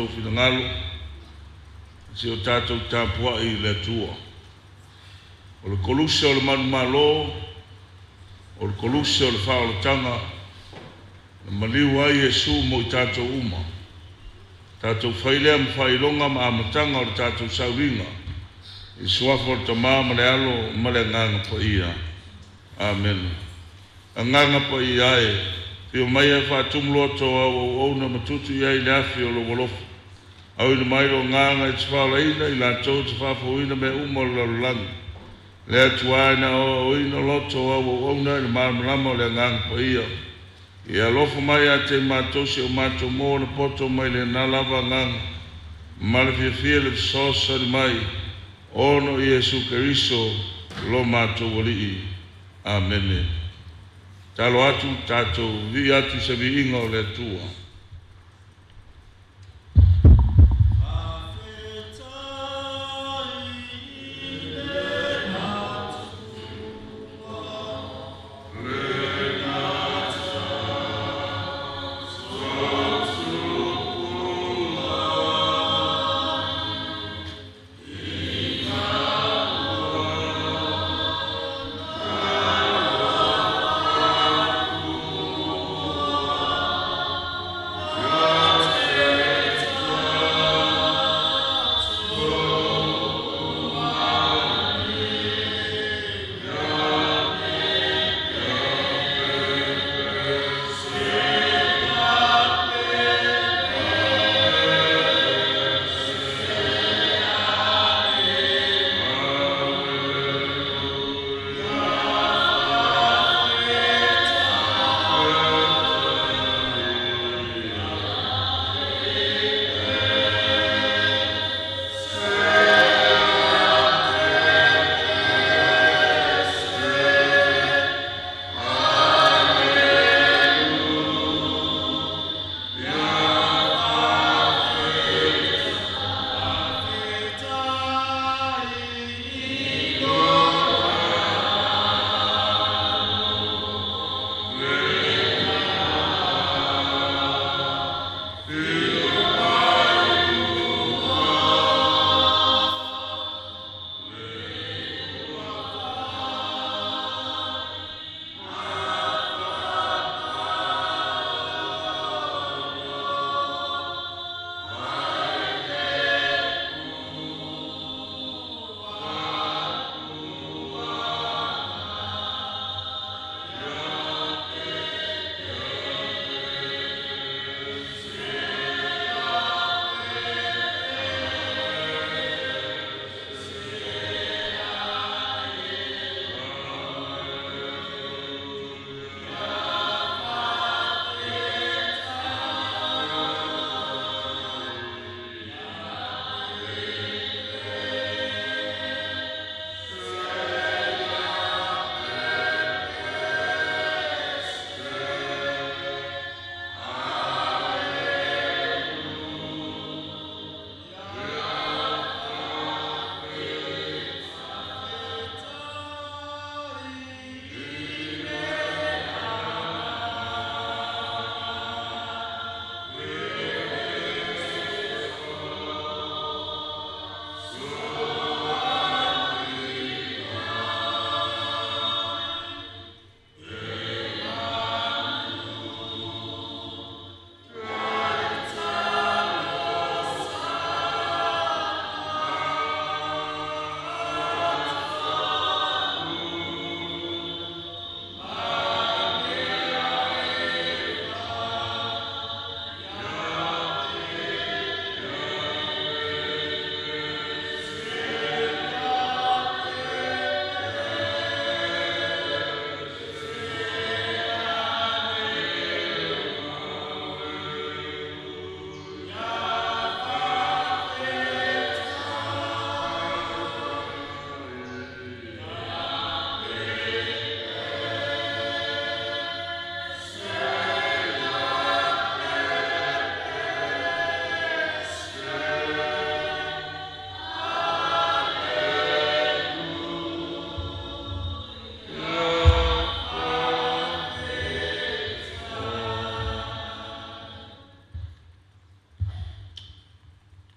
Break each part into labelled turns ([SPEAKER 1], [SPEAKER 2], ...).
[SPEAKER 1] tātou whingalo, si o tātou tāpua I le tua. O le koluse o le manumalo, o le koluse o le whaolotanga, na maliu ai Yesu mo I tātou uma. Tātou whailea ma whailonga ma amatanga o le tātou sauringa. I suafo le tamā ma le alo ma le nganga pa ia. Amen. A nganga pa ia e, pio mai e whātumlo ato au na matutu ia I le afi o lo wolofu. Au ina mai o nganga I tawhala ina I la tau te whafo ina me uma o lalulangi. Le atua ina o ina loto au na ina marmalama o le nganga pa ia. I alofa mai a te mātosi o mātou mō na poto mai le nalava nganga. Ma le fia le sosa ni mai. Ono I Yesu Keriso lo mātou wali. Amen. Talo atu tātou vi atu se vi inga o le tua.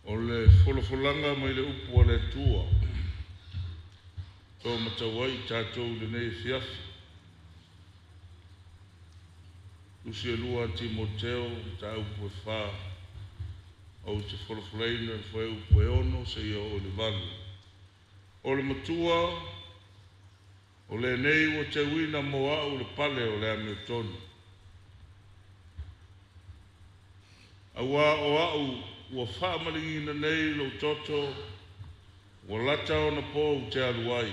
[SPEAKER 1] o le folofolanga mai le upu le tua. Tō matawai tātou le nei fiafi. Usi e lua Timoteo, ta upu e whā. Au te wholawhalaina whae upu e ono se ia o le valu. O le matua, o le nei o te wina mo au le pale o le ame tonu. Awa o au ua whaamalingina nei lo toto, ua lata o na po u te aluai.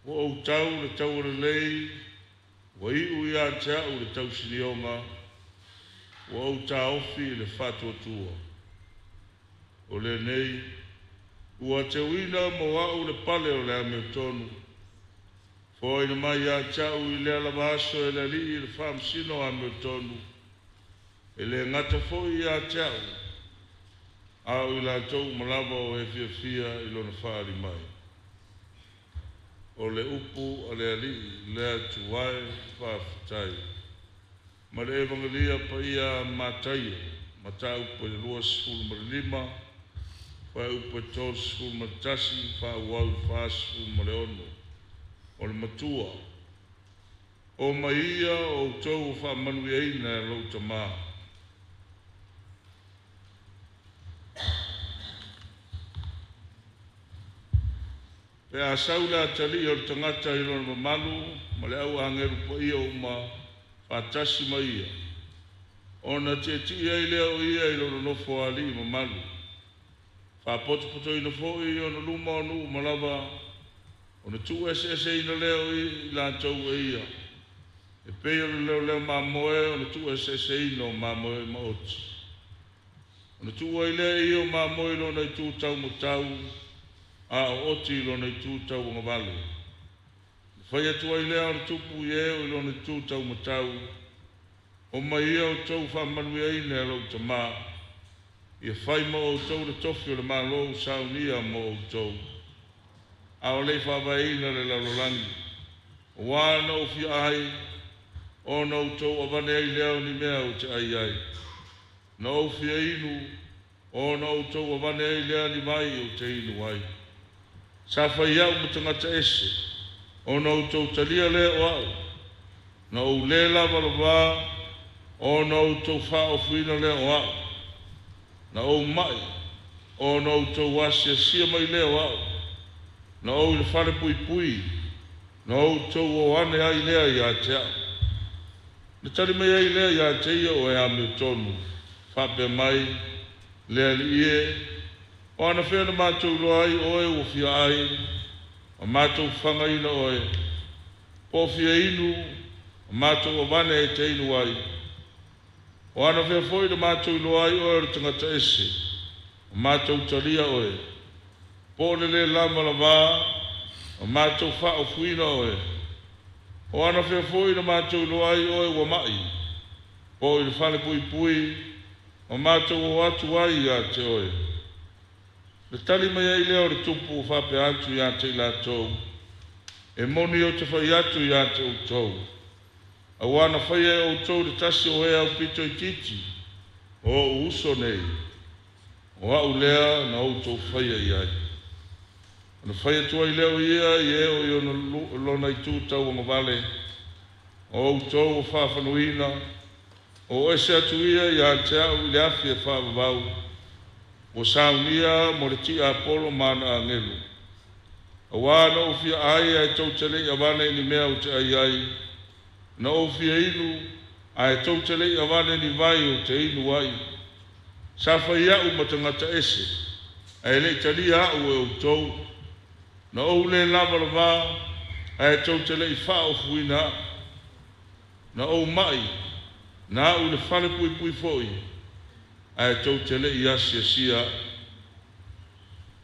[SPEAKER 1] O au tau le tau le lei, ua iu ia te au le tau sinionga, ua au ta ofi le whatua tua. O le nei, ua te wina mo au le pale o le ame tonu. Fo ina mai ia te au i le alamaso e le li le whaamsino ame tonu. E le ngata foi ia te au. Au i la tau malava o e fia i lona whaari mai. O le upu a le ali lea tuwae whaafitai. Ma le evangelia pa ia mātai, mata upu e lua sifuru marilima, whae upu e tō sifuru maritasi, wha uau wha sifuru mareono. O le matua. O maia o tau wha manui eina e lauta maa. Pe a saula tali o tangata i lona mamalu, ma le au angeru pa ia o ma whatasi ma ia. O na te tia i leo ia i lona nofo ali i mamalu. Whapoto i na fo i o na luma o nu malava, o na tu ese i na leo i la tau e ia. E peo le leo mamoe, o na tu ese i no mamoe ma oti. O na tu i leo i o mamoe lona i tu tau mo tau, a o oti lona i tū tau o ngavale. Whai atua i lea o tupu i eo i lona i tū tau matau. O mai ia o tau whamanu e ine a lau ta maa. Ia whai mo o tau le tofi o le maa lou saunia mo o tau. A o lei whawai ina le lalolangi. O wāna o fia ai, o na o tau o wane ai leo ni mea o te ai ai. Na o fia inu, o na o tau o wane ai lea ni mai o te inu ai. Sa whai au matangata ese, o na utau talia le o au, na u le lava lava, o na utau wha o whina le o au, na o mai, o na utau wasia sia mai le o au, na o le whare pui pui, na o utau o ane ai lea i a te au. Na tari mai ai lea i a te ia o e ame tonu, whape mai, lea li ie, o ana whea na mātou loa ai oe o fia ai, o mātou whanga ina oe. O fia inu, o mātou o wane e te inu ai. O ana whea foi na mātou loa ai oe o tangata ese, o mātou talia oe. Po le lama la vā, o mātou wha o fuina oe. O ana whea foi na mātou loa ai oe o mai. Po i le whane pui pui, o mātou o atu ai a te oe. Le tali mai ai leo le tupu o whape atu i ate i la tau. E moni o te whai atu i ate o tau. A wana whai e o tau le tasi o hea o pito i titi. O uso nei. O au lea na o tau whai ai ai. Na whai atua i leo ia i e o i o lona i tū tau o ngavale. O tau o whawhanuina. O ese atu ia i ate au i le afi e whawavau. O saunia mo le ti apolo mana angelu. A wana o fia ai ai tau tele i awane ni mea o te ai ai. Na o fia inu ai tau tele i awane ni vai o te inu ai. Sa whai au matangata ese. Ai le tali au e o tau. Na o le lava lava ai tau tele i wha o fuina. Na o mai. Na o le whale pui pui foi. Ai tau tele i asia sia.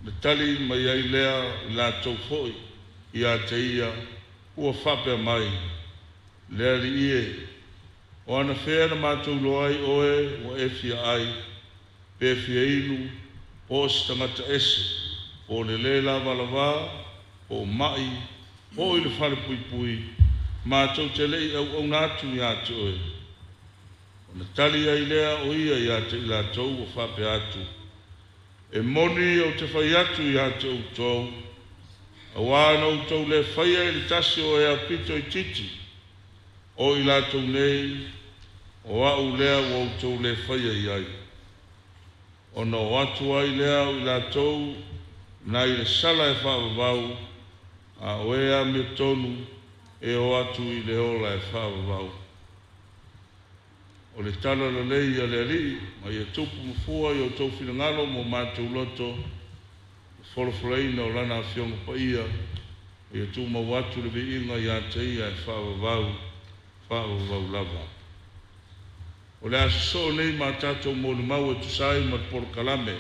[SPEAKER 1] Le tali mai ai lea la tau foi. I a te ia. Ua whapea mai. Lea li ie. O ana whea na mātou loai oe. O e fia ai. Pe fia inu. O stangata ese. O le le lava lava. O mai. O i le whale pui pui. Mātou tele i au natu i a te oe. Na tali ai lea o ia i ate i la tau o whape atu. e moni o te whai atu I hata utou, a wāna utou le whaia I le tasi o e apito I titi, o I lātou nei, o au lea o utou le whaia I ai. O no atu ai lea o I lātou, na I le sala e whaavavau, a oea me tonu, e o atu I le ola e whaavavau. O le tala la lei a le ali, ma ia tupu mfua I o tau whingalo mo mātou loto, wholofoleina o lana whionga pa ia, ia tu ma watu le inga ia te ia e whaavavau lava. O le aso so nei ma tātou mo le mau e tusai ma te poro kalame.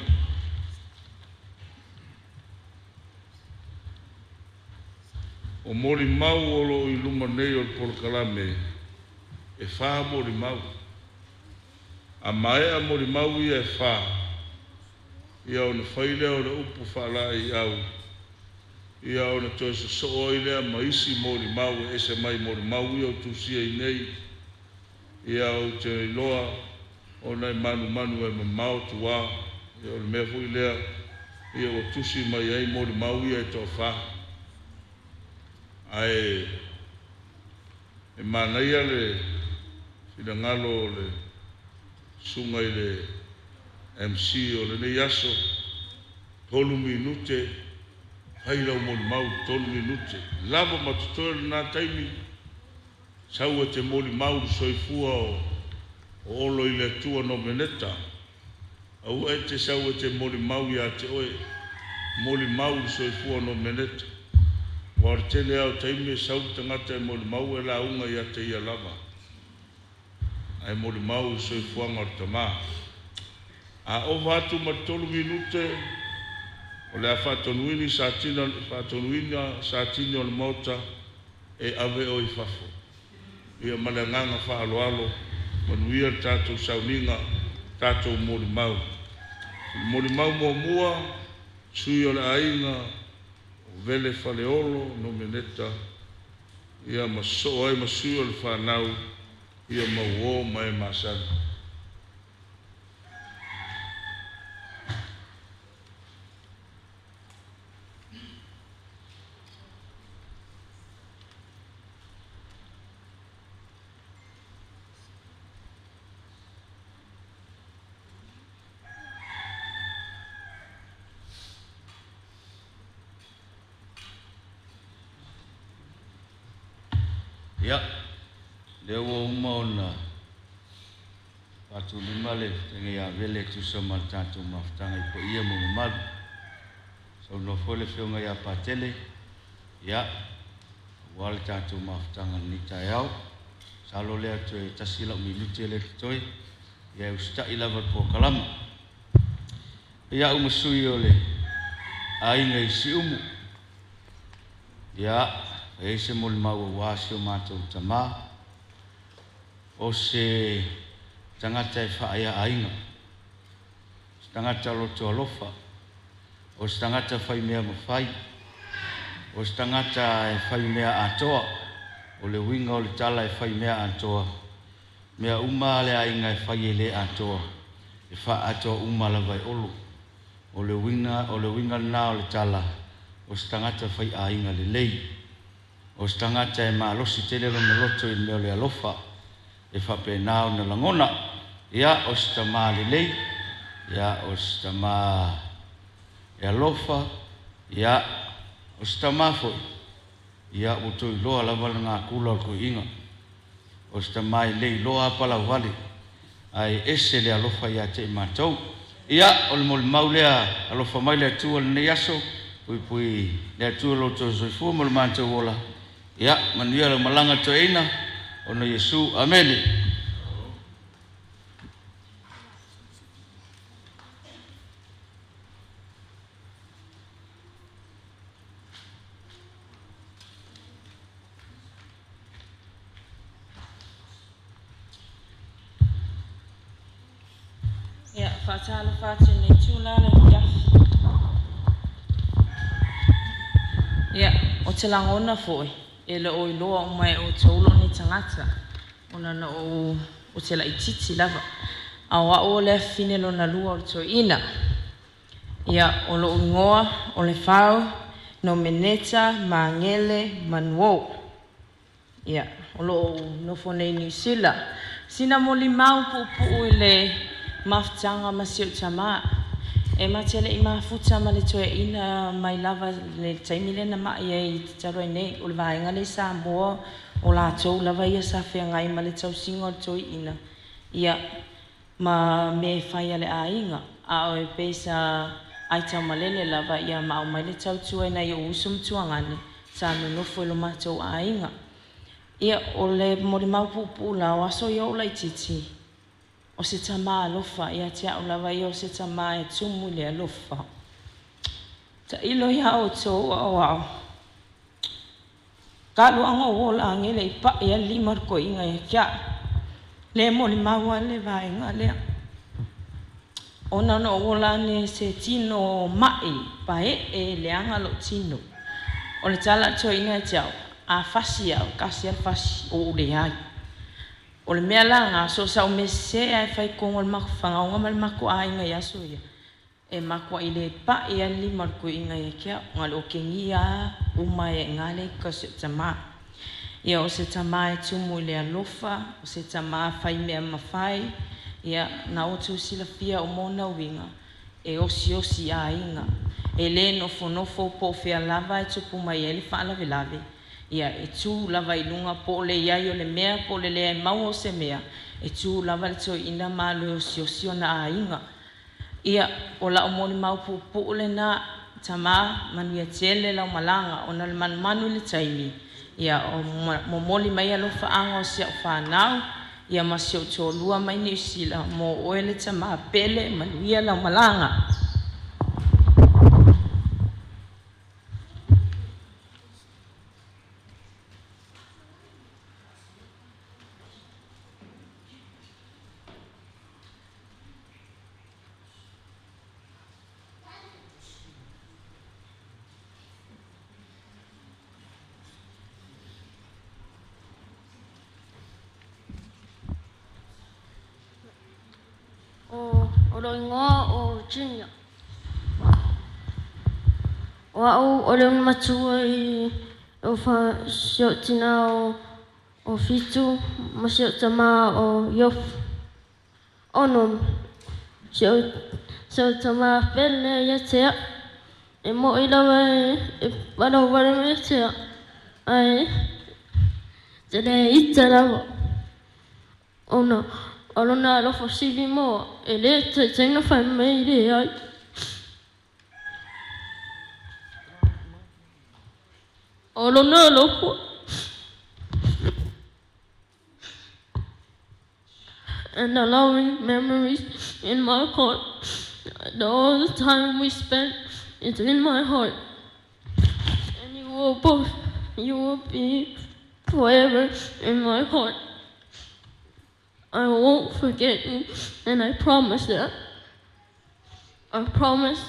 [SPEAKER 1] O mo le mau o lo I luma nei o le poro kalame, e wha mo le mau. A maea mo le mau ia e wha, ia o na whaile o le upu whala I au, ia o na toi so oilea ma isi mo le mau e se mai mo le mau ia o tusia I nei, ia o te loa o nei manu e mamau tua, ia o le mea fui lea, ia o tusi mai ai mo le mau ia e tō wha. Ai, e manaia le whingalo le sunga I le MC o le nei aso, 3 minute, haila o mo le mau 3 minute. Lava matutoe le nā taimi, sau e te mo le mau soifua o Oloileatua Nomeneta. Au e te sau e te mo le mau ia te oe, mo le mau soifua Nomeneta. Wa tele au taimi sau tangata e mo le mau e la unga ia te ia lava. Ai mo le mau soifua ngartama. A o vatu ma 3 minute, o le a whatonuini sa tino o le mota, e ave o I fafo. Ia malanganga whaaloalo, manuia tātou sauninga, tātou mo le mau. Mo le mau mua, sui o le ainga, Vele Faleolo Nomeneta, ia maso ai masui o le whanau, ia mauo mai masana.
[SPEAKER 2] Ya, lewa uma ona patu lima le tenga vele tu sama tatu maftanga ipo ia mo mal. So no fole fionga ya patele ya wal tatu maftanga nita yao. Salo le atu e tasila minuti le toi ya usta ila po kalam. Ya umusui ole ainga isi umu. Ya e se mo le mau wasio mātou tama o se tangata e whaia ainga, se tangata loto alofa, o se tangata whai mea mawhai, o se tangata e whai mea atoa, o le winga o le tala e whai mea atoa, mea uma le ainga e whai e le atoa, e wha atoa uma la vai olo, o le winga na o le tala, o se tangata whai ainga le lei, o se tangata e malosi tele lo na loto I mea le alofa, e whapena o na langona, ia o se tama le lei, ia o se tama e alofa, ia o se tama foi, ia o toi loa lava ngā kula o ko inga, o se tama I lei loa pala wale, ai ese le alofa ia te mātou, ia o le mole mau lea alofa mai le atua le nei aso, pui le atua loto soifua mo le mātou ola, ya manuia le malanga toeina ona Yesu amen.
[SPEAKER 3] Ya fatala fatene tula le ya. Ya o te langona foi. E le o iloa o mai o te ulo ni tangata ona na o te la ititi lava a wa o le fine lo na lua o to ina Ia o lo ngoa o le fao Nomeneta mangele manuo. Ia o lo no fone ni sila. Sina mo limau pupu le maftanga masio tama. E matele I mafuta ma le toe ina mai lava le taimile na mai e taro nei o le vaenga le Samoa o la tou lava ia sa whengai ma le tausinga o toi ina. Ia ma me whai ale ainga a o e pesa ai tau malele lava ia ma o mai le tautua na ia usum tuangane sa nunofo e lo matou ainga. Ia o le mori mau pupu la o aso ia o lai titi. O se tama alofa ia tia o lava ia o se tama e tumu le alofa. Ta ilo ia o tō au au. Ka luanga o la angele I pa ia limar ko inga ia kia. Le mori mau ale vaenga lea. Ona no o la ne se tino mai pa e leanga lo tino. O le tala to ina tiao. A fasi au kasi a fasi o le ai. O le mea langa so sa o me se ai fai kongo le mako whangaunga ma le mako a inga ia so ia. E mako I le pa e ali marko inga ia kia. Ngal o kengia umai e ngale ka se tama. Ia o se tama e tumu le alofa. O se tama fai mea mawhai. Ia na o tu sila fia o mona winga. E osi a inga. E le nofo po fea lava e tupu mai e le wha lave lave. Ia e tū lava I lunga po le iai o le mea po le lea mau o se mea. E tū lava le tō ina malo o si na a inga. Ia o la o moni mau pupu le na tama manuia tele lau malanga o na le manu le taimi. Ia o moli mai alo whaanga o sia o whanau. Ia masio tō lua mai ni usila mo oe le tama pele manuia lau malanga.
[SPEAKER 4] Oloileatua o Junior. O le matua I o fa sio tina o fitu ma sio tama o yof. Ono sio tama pele ia tea. E mo I lawa e wano wale me tea. Ai tene ita lawa. Ono Olona lo fosili mo e le tena fa mai le ai. Olona lo fo. And allowing memories in my heart. All the time we spent is in my heart. And you will be forever in my heart. I won't forget you, and I promise that. I promise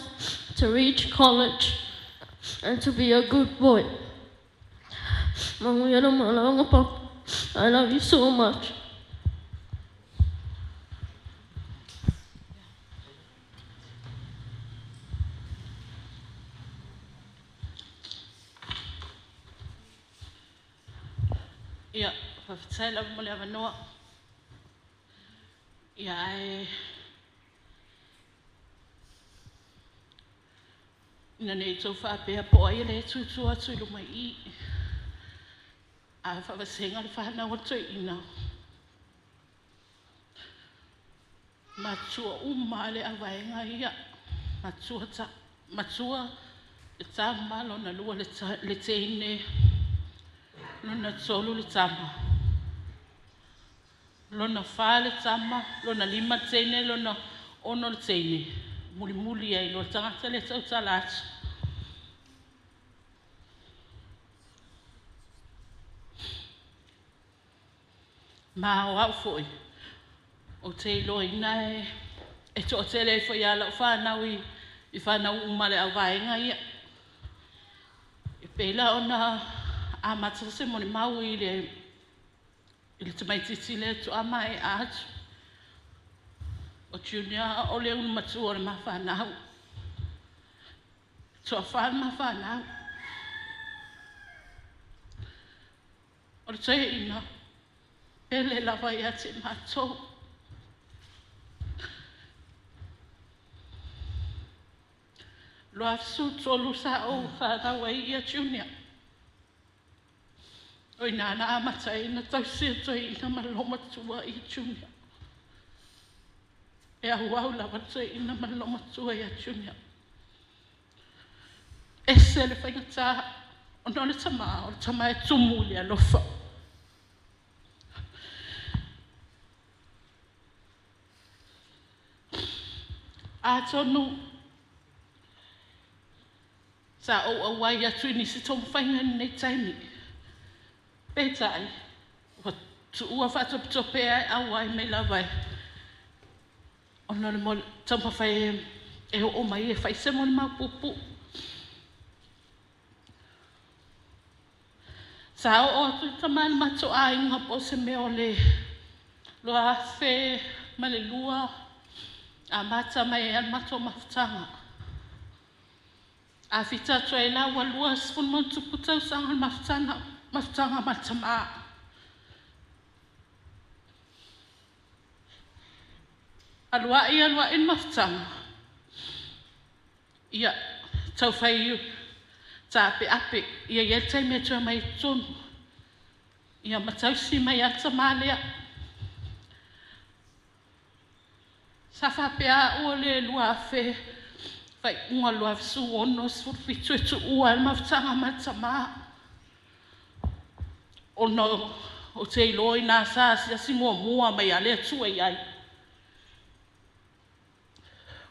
[SPEAKER 4] to reach college and to be a good boy. I love you so much.
[SPEAKER 5] Ja, vertel om me even nog. Ja, ina nei tau whapea po ai le tutu atu I luma I. A whawasenga le whahana o tui ina. Matua uma le awaenga ia. Matua le tama lona lua le teine. Lona tolu le tama. Lona wha le tama, lona lima teine, lona ono le teine. Muli ai, lo tangata le tau talat. Ma o au foi. O te ilo ina e to te le foi ala whanau I whanau umale au vaenga ia. E pela ona a matase moni mau I le tamai titi le tu ama e atu. O Junior o le unu matua le mawhanau. Toa whāna whānau. O le toi ina, pele lawa ia te mātou. Loa su tolu sa o whānau ai ia junior. O ina ana amata ina tausia toi ina maloma tua i junior. E ahuau lawa toi ina maloma tua ia junior. Ese le whaingata o nole tama e tumu le alofa. A tonu sa o awai atu ni si tomu whainga nei taimi. Pētai, wa tu ua whatopitope ai awai me lawai. O nole mo tampa whai e o mai e whai se mo ma pupu. Sa o atu tamani mato a inga po se me o le loa fe ma le lua a mata mai e mato mafutanga. A fita to e la walua sfun mo tuputau sanga mafutanga matama. Alua in mafutanga. Ia tau whai ta ape ia ia tai me tua mai tonu. Ia matausi mai ata malea. Sa whapea o le lua fe whai unga lua visu ono sfurfitu e tu ua e mawhtanga matama. Ono o te iloi nā sāsi asi mua mai ale tua iai.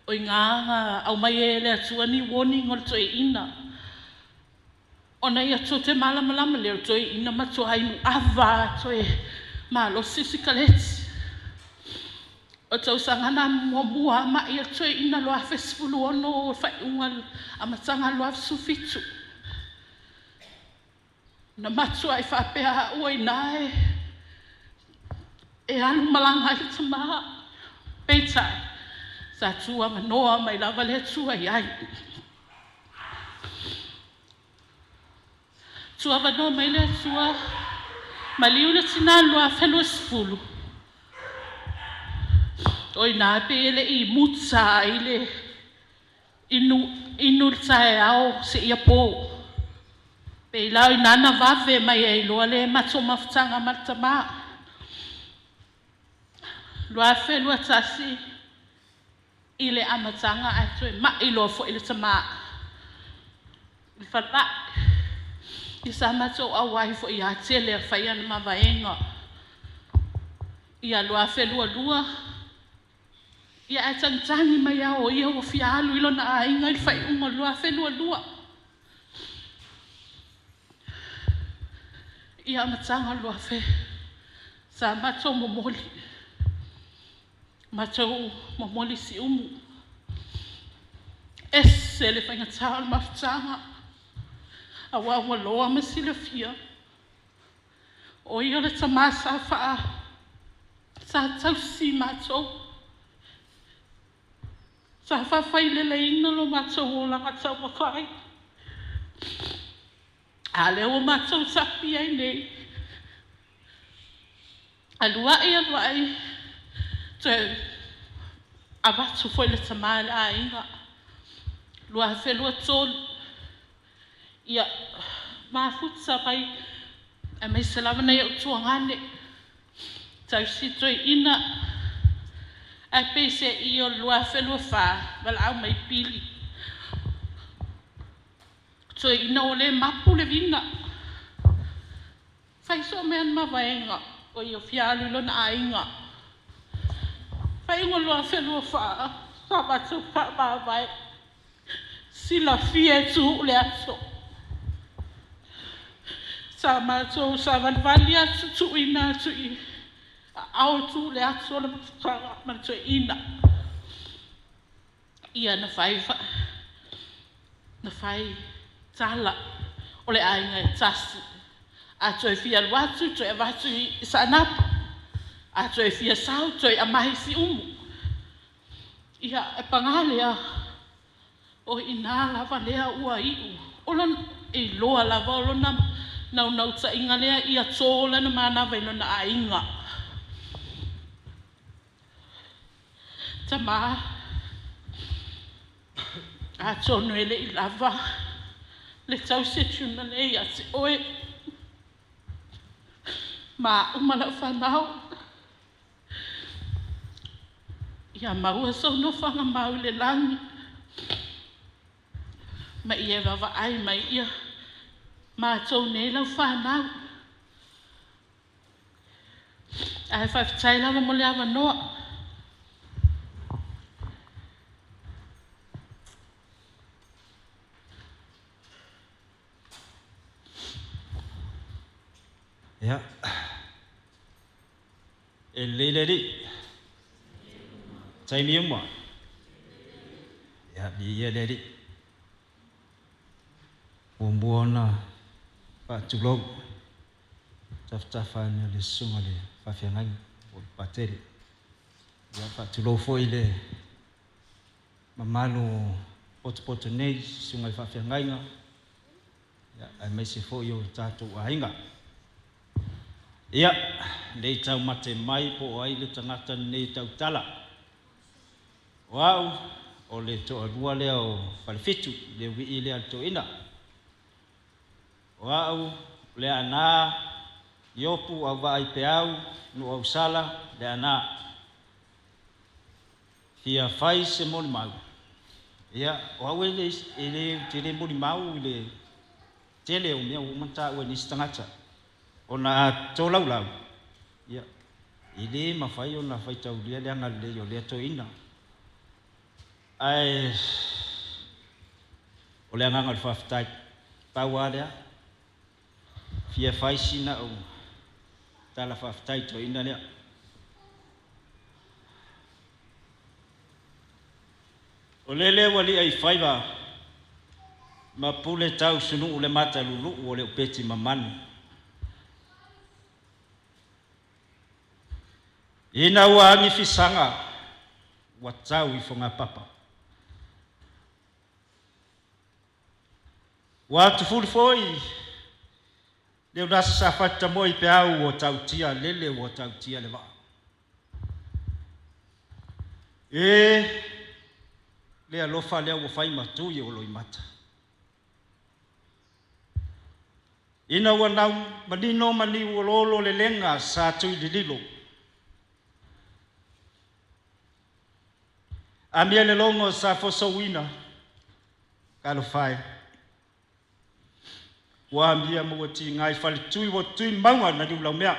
[SPEAKER 5] O i ngā au mai e le atua ni warning o le toi ina. Ona ia to te malama leo toi ina matua hainu ava toi malo sisi kaleti. O tau sangana mua ma ia toi ina loa fesipulu ono whai unga amatanga loa sufitu. Na matua i whapea ua i nae e alu malanga i tamaha. Peitai, sa tua manoa mai lava le tua iai. Tua vano mai le tua maliu le tina loa whelo sifulu. Oi nā pele i mutsa i le inu tae au se ia pō. Pe lau i nana vave mai e loa le mato mafutanga matama. Loa whelua tasi i le amatanga ai toi ma i loa fo i le tama. I whala. I sa mato awai fo i a tele a whai ana mawaenga. I a loa whelua lua. Ia e tangi mai au ia o fialu ilo na a inga i whai unga lua whelua lua. Ia matanga lua whe. Sa mato momoli. Mato momoli si umu. Ese le whaingatau mafutanga. Awa loa masila fia. O ia le tamasa wha. Sa tausi mato. Sa whawhai le ina lo mato o langa tau mawhai. A leo mato sapi ai nei. Alua ai. Te avatu foi le tamale a inga. Lua whelua tolu. Ia mafutsa pai. E mai selama nei o tuangane. Tau sito ina. A pese i o lua whelua wha. Wala au mai pili. So ina o le mapu le vina. Whai so mean mawaenga. O i o fialu lo na ainga. Whai ingo lua whelua wha. Sa batu wha mawai. Sila fie tu le aso. Sa mato sa vanvali atu tu ina tu i. Au tu le aso le mafutanga mato ina. Ia na whai wha. Na whai tala. O le ainga e tasi. A toi fia watu, toi watu i sanapa. A toi fia sau, toi amahi si umu. Ia e pangalea. o ina lava lea ua iu. Ola e loa lava o lona nau ta inga lea ia tōla na manava ino na ainga. Tama a tono ele I lava le tau se tuna le ia se oe ma umala whanau ia maua sono whanga mau le langi ma ia wawa ai mai ia ma tau ne lau whanau ai whawhitai lava mo le awa noa
[SPEAKER 6] Ya, eleleli, cai miuma, ya dia eleli, umbuana, pak culok, taf-tafan le sungai le, fafiangan, bateri, ya pak culok foi le, mamalu pot-pot nei sungai fafiangan, ya ai Sefo yo tatu ainga. Ia, nei tau mate mai po ai le tangata nei tau tala. Wau, o le toa rua leo whalifitu, le wii lea to ina. Wau, le ana, iopu au vai peau, nu au sala, le ana. Fia fai se moni mau. Ia, wau ele tire moni mau, le tele o mea umanta ue nisi tangata. Ona tolau lau, ya, ile mafai ona fai tau lia le anga le yo le to ina. Ai, ole anga ngal faftai, tawa le, fia fai sina o, tala faftai to ina le. Ole le wali ai fai ba, ma pule tau sunu ule mata lulu ole upeti mamanu. Ina wangi fisanga watau ifonga papa. Watu fulfoi leo nasa safata moi peau o tautia lele o tautia leva. Le alofa leo o fai matu ye Oloileatua. Ina wanau manino mani wololo le lenga sa tui lililo. Amia le longo sa fosowina kalofai. Wa amia mo ti ngai fali tui wo tui maunga na di ulamea.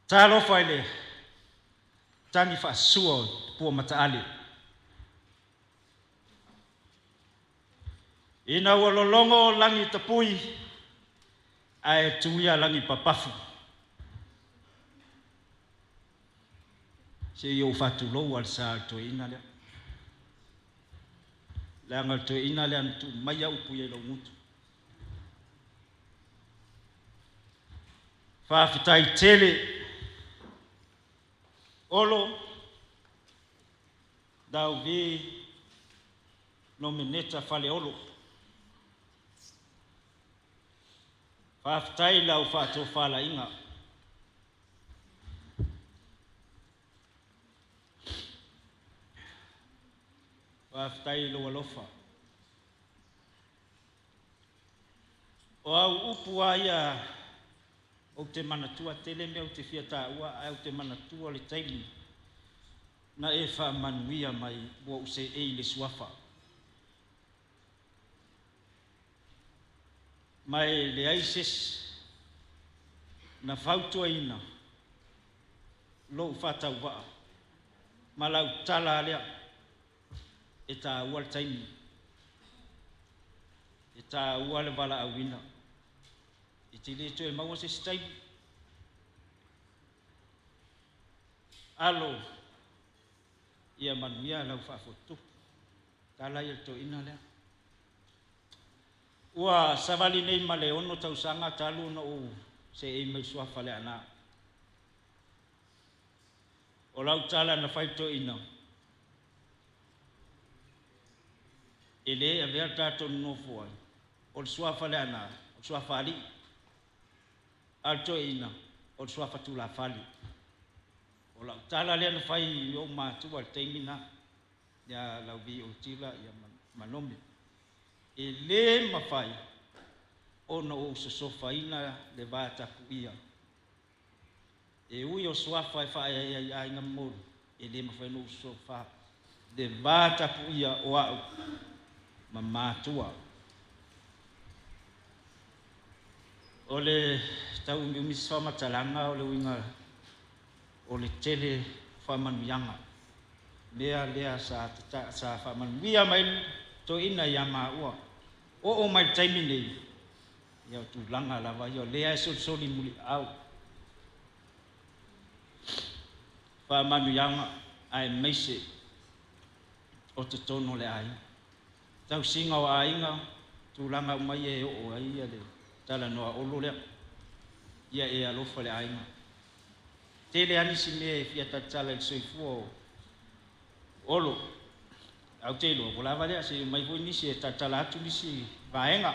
[SPEAKER 6] Talo faile. Tangi fa suo po mataali. Ina wololongo langi tapui ai tuia langi papafu. Se yo fatu lo al sa to ina le. La ngal to ina le antu maya upu ye lo mutu. Fa fitai tele olo dau Vele Nomeneta Faleolo. Fa fitai la fa to fala inga. Waftai lo alofa. O au upu aia o te manatua tele mea o te fiata ua au te manatua le taimi na e wha manuia mai ua use e le suafa. Mai le aises na fautua ina lo ufata ua malau tala alea eta wal taimi eta wal bala awina itile to e mawo se stai alo ia manuia la fa foto tala ia to ina le wa savali nei male ono tau sanga talu no se e mai sua fale ana o lau tala na whaito ina. E le a vea tātou nofo ai. O suafa le ana, o suafa ali. Alto ina, o suafa tu la fali. O lau tala le na whai o mātua teimina. Ya lau vi o tila ya manome. E le mawhai. O na o sosofa ina le vata kuia. E ui o suafa e whae ai ngā mōru. E le mawhai no sosofa. Le vata kuia o au. Ma mātua. O le tau umisi whamatalanga o le winga o le tele whamanuianga. Lea sa whamanuia mai to ina ia maua. O mai taimi nei. Ia tu langa lava ia lea soli muli au. Whamanuianga ai meise o te tono le ai. Tau singa o ainga, tūlanga umai e o ai le tala noa olo lea. Ia e alofa le ainga. Tele anisi mea e fia tatala il soifua o olo. Au te ilo, ko lava lea se mai voi nisi e tatala atu nisi vaenga.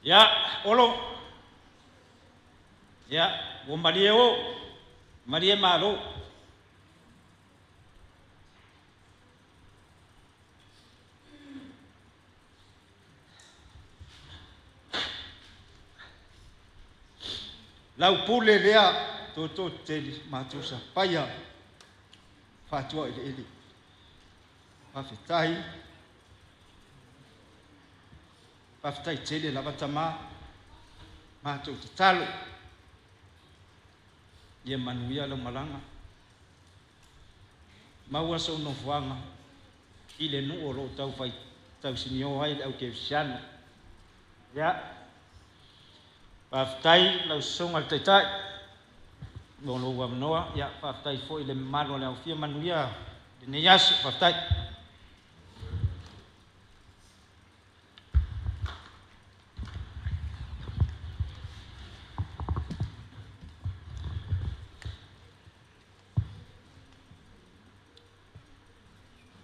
[SPEAKER 6] Ia, olo. Ia, o marie o. Marie malo. Lau pule lea toto teli matusa paya fatua ele fafetai tele lava tama matu talo ia manuia lo malanga maua so no fuanga ile no lo tau fai tau sinio ai au ke siano ya Paftai lau songa taitai Bono wamnoa ya paftai fo ile malo le ofia manuia de neyasu paftai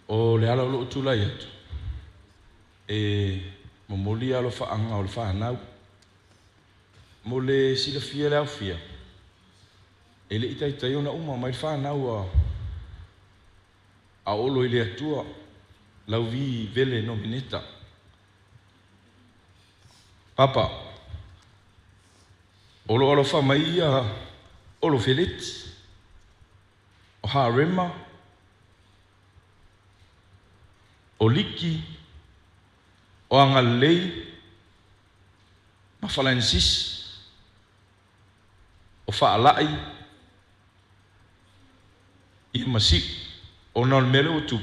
[SPEAKER 1] O le ala lo tula yetu e momoli alo fa anga o fa nau mo le sila fia le aufia e le itai ona uma mai fa nau a Oloileatua Luaoa Vele Nomeneta papa olo fa mai olo felit o harema o liki o angalei ma falansis o faalai i masi o non mele o tu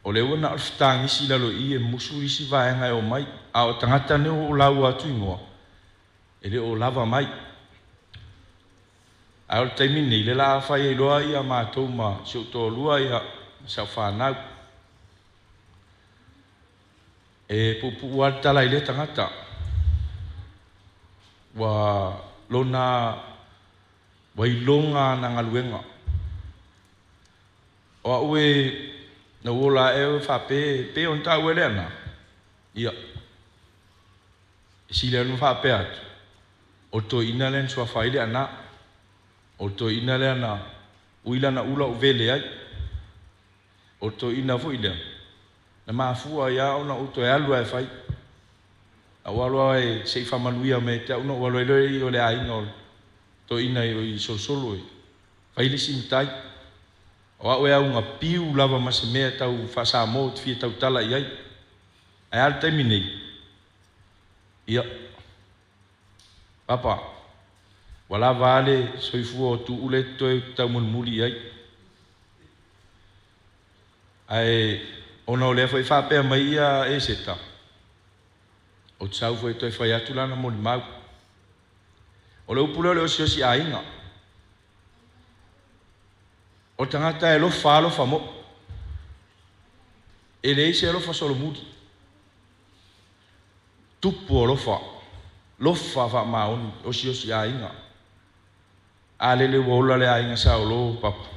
[SPEAKER 1] o le wana alftangi si lalo i e musu isi vaenga o mai a o tangata ne o lau atu ingoa e le o lava mai a o taimine i le la fai e loa i a mātou ma se o tō lua i a sa whanau e pupu watala i le tangata wa lona wailonga na ngaluenga o aue na wola e fa pe on ta wele na ia si le no fa pe at o to inalen so fa ile ana o to inalen na uila na ula o vele ai o to ina fo ile na mafua ya ona o to alu ai fai a walo ai se fa manuia me te uno walo ile o le ai ngol to ina i solo fai le sintai o aue au nga piu lava masemea tau fa sa mo fi tau tala ai ai al termine ia papa wala vale soifu tu ule to tau mulmuli ai ono le foi fa pe mai ia e seta o tsau foi to fa ya tulana mo mau o le upulo le o si ainga o tangata e lo fa mo e le ise lo fa solo mudi tupo lo fa va maoni o si ainga alele wola le ainga saulo papa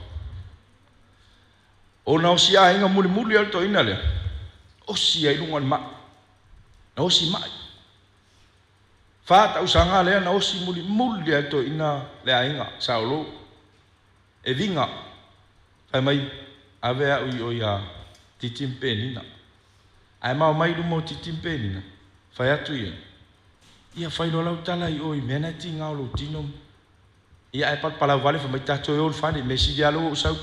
[SPEAKER 1] ona o si ainga muli al to ina le o si ai lunga ma na o si mai fa ta usanga le na o si muli al to ina le ainga saulo e vinga fa mai ave a o ya titimpenina ai mai lumo titimpenina fa atu ia fai lo lau tala i oi mena ti ngau tino ia ai pat pala vale fa mai ta to fani me si dialo usau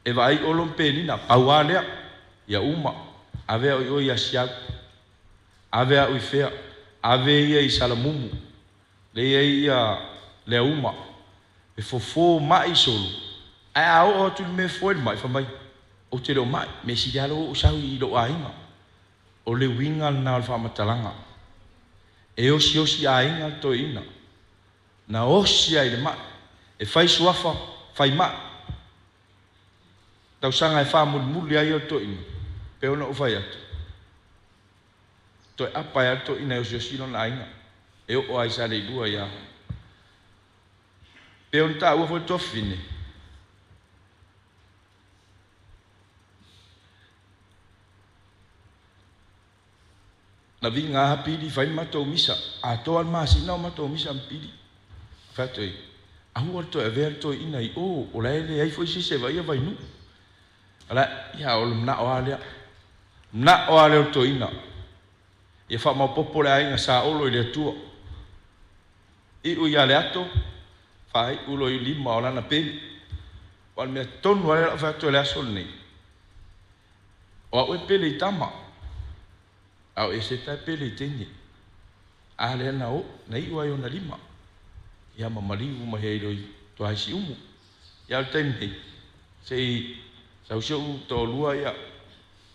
[SPEAKER 1] e vai olompenina pauale ia uma ave o ia sia ave o fea ave ia i salamumu le ia le uma e fofo mai solo ai au o tu me foi mai fa mai o te lo mai me si dialo usau i lo ainga o le winga na fa matalanga e osi ainga to ina na osi ai le ma e fai suafa fai ma tau sanga e fa muli ai to ina pe ona o fai atu to apa ya to ina osi no ainga e o ai sa le lua ya pe on ta o fo to fine na vinga hapili fai mato misa a to al masi na mato misa pili fatoi a hu to everto ina I o Oloileatua ai foi se vai nu ala ya o na o ale to ina e fa ma popole ai na sa Oloileatua I o ya le ato fai Oloileatua ma na pe wal me tonu ala fatoi la solni o e pele tama au e se tai pele teni a le na o na I wa yo na lima ia mamali uma hei roi to ai si umu ia o time hei sei sau sio to lua ia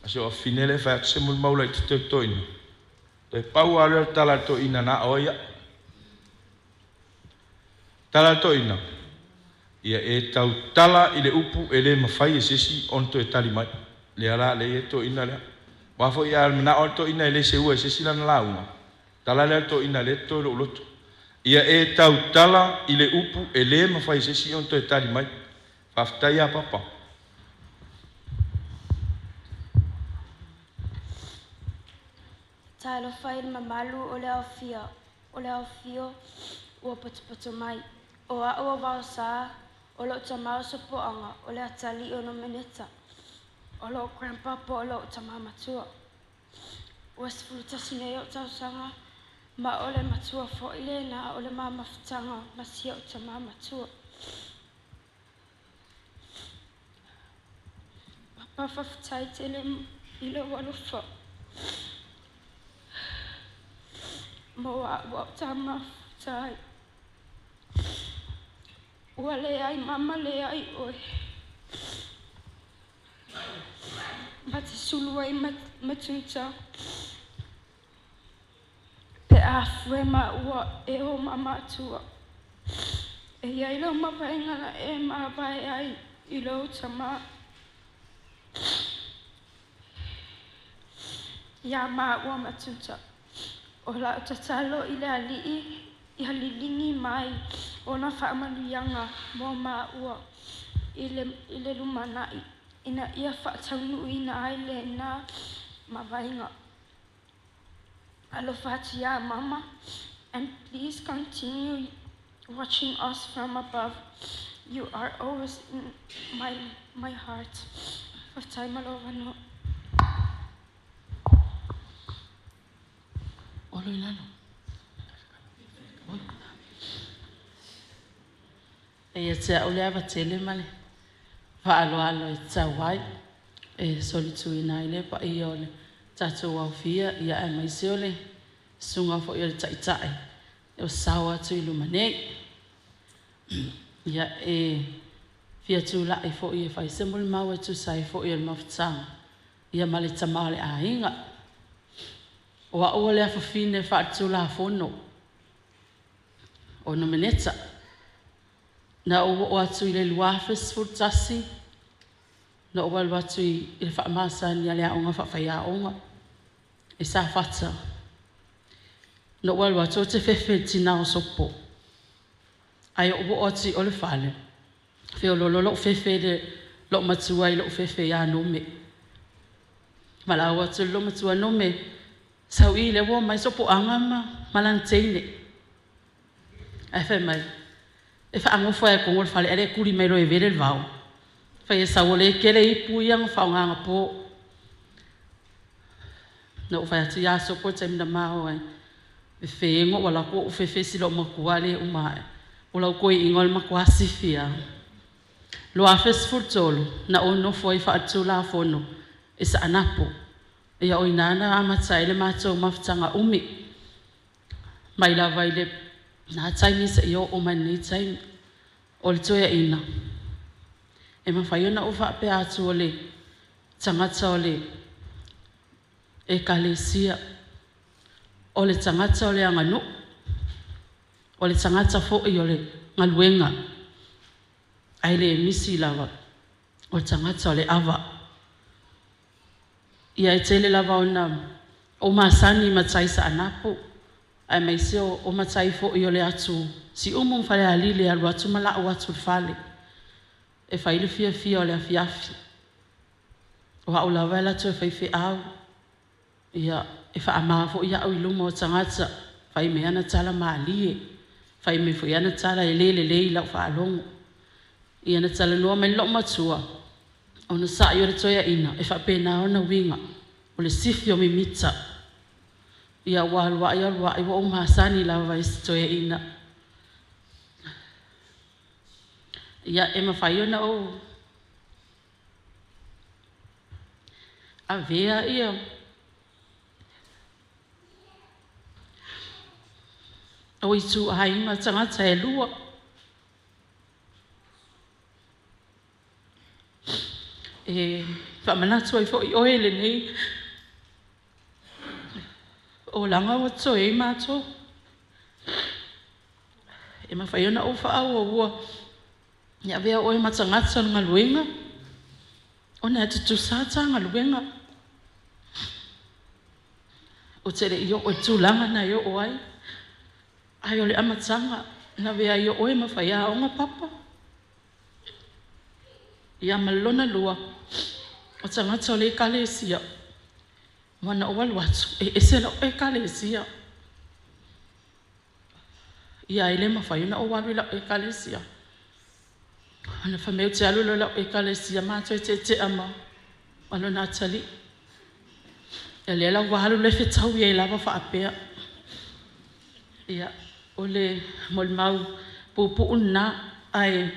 [SPEAKER 1] aso a finele fa se mul maula I te to ina te pau ale tala to ina na o ia tala to ina ia e tau tala I le upu e le mafai e sesi on to e tali mai le ala le e to ina le wafo ia na o to ina le se ua se sila na launga tala le to ina le to lo loto ia e tau tala I le upu e le mafai se si on to e tali mai faftai a papa
[SPEAKER 7] talo fai mamalu o le afio ua patopato mai o a ua vao sa o lo tamao sopoanga o le atali o Nomeneta o lo grandpapa o lo tama matua ua sefulutasi nei o tausanga ma o le matua fo ile na o le mamafutanga masia o tama matua papa fafutai te le I le walufa mo a tama futai ua le ai mama le ai oi mate sulu ai matuta pe a fue ma ua e o mama tua e ia ilo mawainga na e ma vai ai ilo tama ia ma ua matuta o la tatalo I le alii I halilingi mai o na whaamanuianga mo ma ua I le lumanai ina ia whaataunu ina ai le na mawainga. Alofa atu ya mama and please continue watching us from above. You are always in my heart. Fatai malova no.
[SPEAKER 5] Oloileatua. E te au lea tele male. Whaaloalo e tawai. E solituina I le pa I ole. Tatou au fia ia e mai se ole. Sunga fo I le taitai. E o sawa atu I lumanei. Ia e fia tula I fo I e fai semoli mau e tu sai fo I le mafutanga. Ia male tamale a inga. O a ua lea fafine wha tula fono. O Nomeneta. Na o atu I le luafes furtasi. Na o walu atu I le whaamasa ni a lea onga whawhaia onga. E sa fata. Na o walu atu o te whewhe tina o sopo. ai o oti o le fale fe o lo fefe de lo matua i lo fefe ya no me mala o atu lo matua no me sau i le wo mai so po anga ma malantene ai fe mai e fa ango fa ko ngol fale ele kuri mai lo e vele vao fa e sa ole kele i pu yang fa nga po no fa ti ya so po tem na ma o ai fe ngo wala ko fefe si lo makuale o mai o lau koe ingol makua sifia. Loa fes furtolo, na ono foi fa atu la fono, isa anapo. Ia oinana amatai le matou mafutanga umi. Mai la vaile, na taimi sa iyo o mani taimi, o le toia ina. E mawhaiona o fa pe atu o le, tangata o le, e kalesia, o le tangata o le anganu, o le tangata fo i o le ngaluenga ai le misi lava o le tangata o le ava ia e tele lava o masani matai sa anapo ai mai se o matai fo i o le atu si umu fale alile alu atu mala o atu fale e faile fia fia o le afiafi o hau lava e latu e faife au ia e fa ama fo ia au iluma o tangata fai me ana tala maalie fai me foi ana tala e lele la fa longo i ana tala no me lo matua ona sa yo le toia ina e fa pena ona winga o le sifio mi mita ia wa ia wa i o masani la vai toia ina ia e ma fai ona o avea ia o itu ai ma tangata e lua e fa manatu ai fo i oele nei o langa o to e mato e ma fai ona o fa au ya vea o e matangata nga luenga ona atu tu sata nga luenga o tere i o tu langa na yo o ai ai ole amatanga na vea yo oe mawhaia o nga papa. Ia malona lua o tangata o le kalesia. Wana o walu atu e sela o e kalesia. Ia ele mawhaiuna o walu la o e kalesia. Ana whameu te alu la o e kalesia mato e te ama. Wano nā tali. E lela walu le whetau ia i lava whaapea. Ia ole mol mau pupu una ai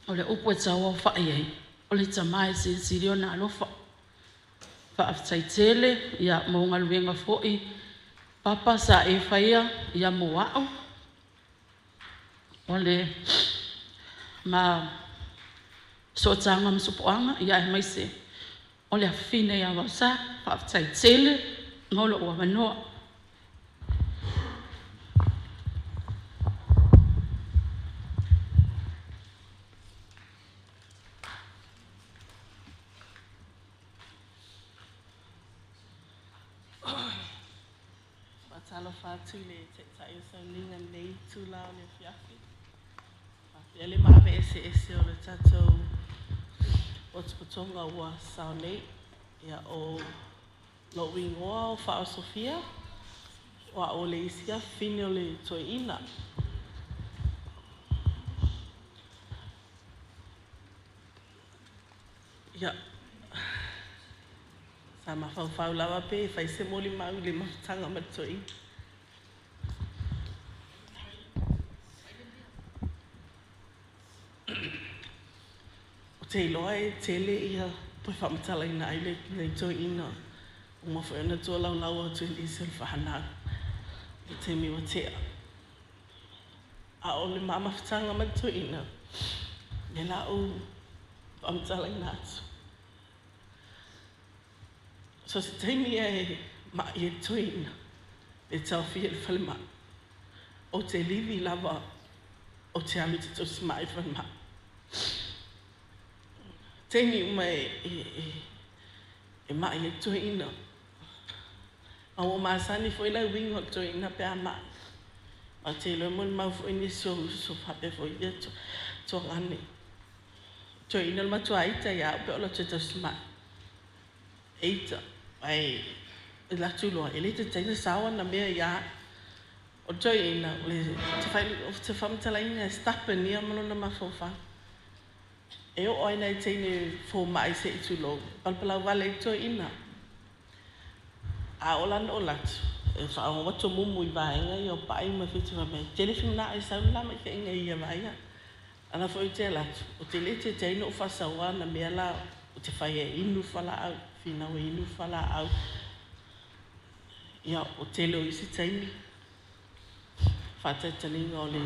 [SPEAKER 5] ole upo tawa fa ai ole tamai sirio na lofa fa aftaitele ya maunga luenga foi papa sa e faia ya moao ole ma so tanga msupoanga ya mai se ole afine ya wasa fa aftaitele ngolo wa manoa Talo fatu le te tai so ninga nei tu lao le fiafi. Ele mawe ese o le tatou o tuputonga ua sao nei. Ia o lo wingoa o whao Sofia. Wa o le isia fine o le toina. Ia sa mawhau lawa pe fai se moli mau le matanga matoi. Te loa e tele ia poi whamatala ina aile nei toi ina o mawhaina tua lau atu i se whahanau o te miwa tea. A o le mamawhatanga matoi ina ne la o whamatala ina atu. So se teimi e ma i e toi ina e tau fia le whalema o te livi lava o te amita tosi mai whalema. Teimi uma e mai e toina. A o masani foi la wingo toina pe ama. A te lo mo mau fo ini so hape fo ia to ngani. To ina ma to aita ya pe ola te tasma. Eita ai la tulo ele te tena sawa na mea ya o to ina le te fai te fam tala ina stapa ni amalo na mafofa. E o ina i tene fo mai se tulo. Palpala vale to ina. A olanda olat. E fa o wato mumu I vaenga I o pai ma fitu va me. Telefon na I sa la ma ke inga ia vaia. Ana fo I te lat. O te lete te ino fa sawa na mea la o te fai e inu fala au. Fina o inu fala au. Ia o te lo isi taimi. Fata taninga o le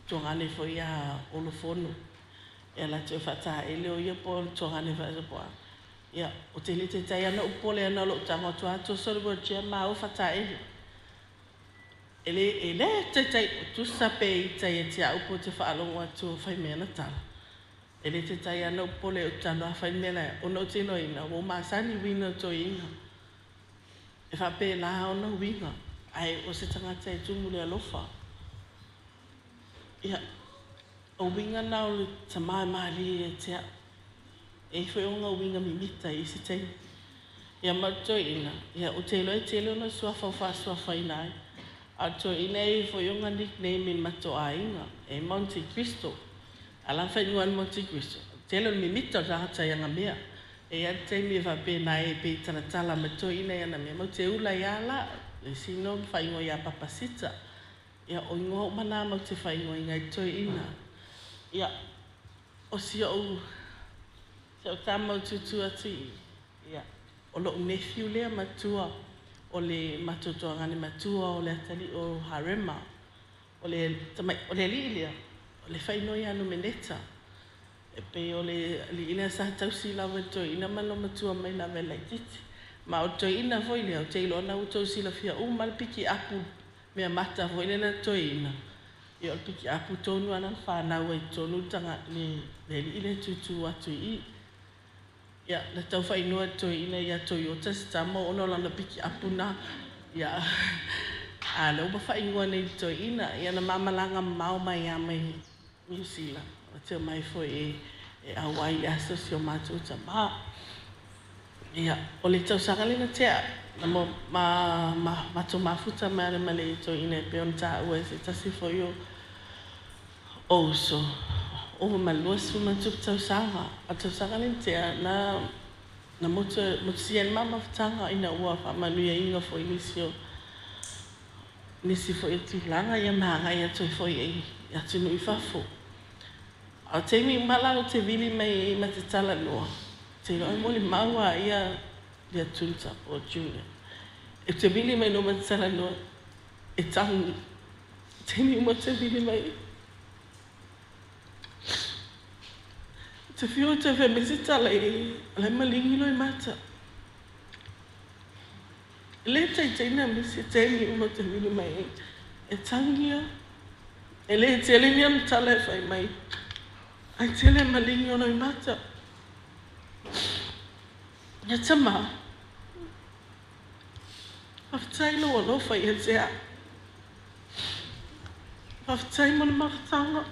[SPEAKER 5] tongane fo ia olofono. E la te fata ele o ia po tongane fa se po. Ia o te lete tai ana upole ana lo tama to ato so bo che ma o fata ele. Ele te tai tu sape tai te au po te fa lo atu fai me na tala. Ele te tai ana upole o tano fai me na o no te no ina o ma sani wina to ina. E fa pe la ona winga ai o se tanga te tumu le alofa. Ia o winga na o te mai mali e te e foi unga winga mimita I se tei. Ia mato ina. Ia o te lo na sua ina. A to ina e foi unga nickname in mato a inga. E Monte Cristo. Ala fai nguan Monte Cristo. Te lo mimita rata yanga mea. E a te mi va pe na e pe tana tala mato ina yana mea. Mo te ula ya la. E sino fai ngo ya papasita. Ia o ingo mana mo te fai ngo inga I to ina. Ia o si o o tama tutu ati ia o lo nephew le matua o le matoto ngani matua o le atali o harema o le lilia o le fai noia Nomeneta e pe o le ina sa tausi la to ina malo matua mai la vele titi ma o to ina foi le o te lo na o to si la fia o mal piki apu me mata foi le na to ina e o piki apu tonu ana fa na we tonu tanga le ile tutu atu I ia na tau fai noa to ina ia Toyota stamo ono lana piki apuna ia a le upa fai ngoa nei to ina ia na mamalanga mau mai a mai New Zealand o te mai foi e Hawaii aso si o Motootua ma ia o le tau sakale na tea na mo ma to mafuta mare male to ina pe on ta ue se tasi foi o so o malua su matu tau sanga a tau sanga ni te na mutien mama tanga ina ua fa manuia inga foi nisi foi tu langa ia manga ia toi foi ia tunu I fafo a te mi mala o te vili mai ma te tala noa te roi moli maua ia ia tunta o junior e te vili mai no ma te tala noa e tangi te mi mo te vili mai te fio te fe mesita le malingi no I mata. Le te na mesi te mi mo te vili mai e tangia. E le te le niam tale fai mai. Ai te le malingi no I mata. Ya tama. Aftai lo fai e te a. Aftai mo na makatanga.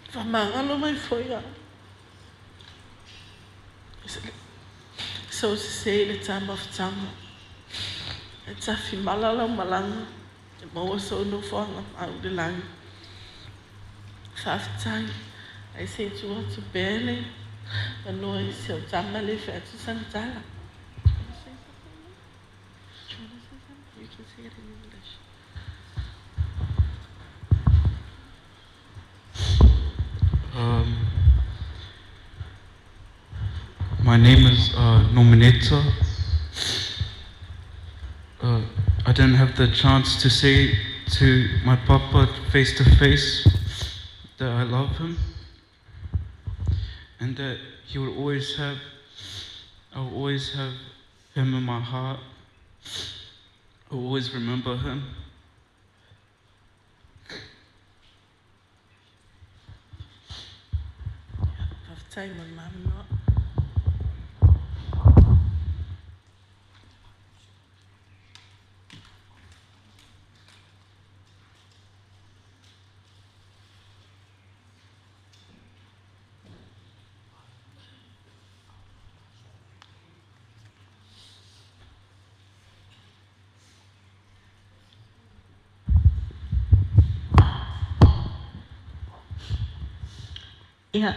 [SPEAKER 5] Famangalo mai foi a. So se sei le tama fatanga. E tafi malala malanga. E maua so no whanga au de langi. Whaftai. Ai se tua tu pele. Anua I se o tama le whatu santala. You can say it in English.
[SPEAKER 8] My name is Nomeneta. I didn't have the chance to say to my papa face to face that I love him and that I will always have him in my heart. I will always remember him.
[SPEAKER 5] Time on mom not.
[SPEAKER 9] Ia,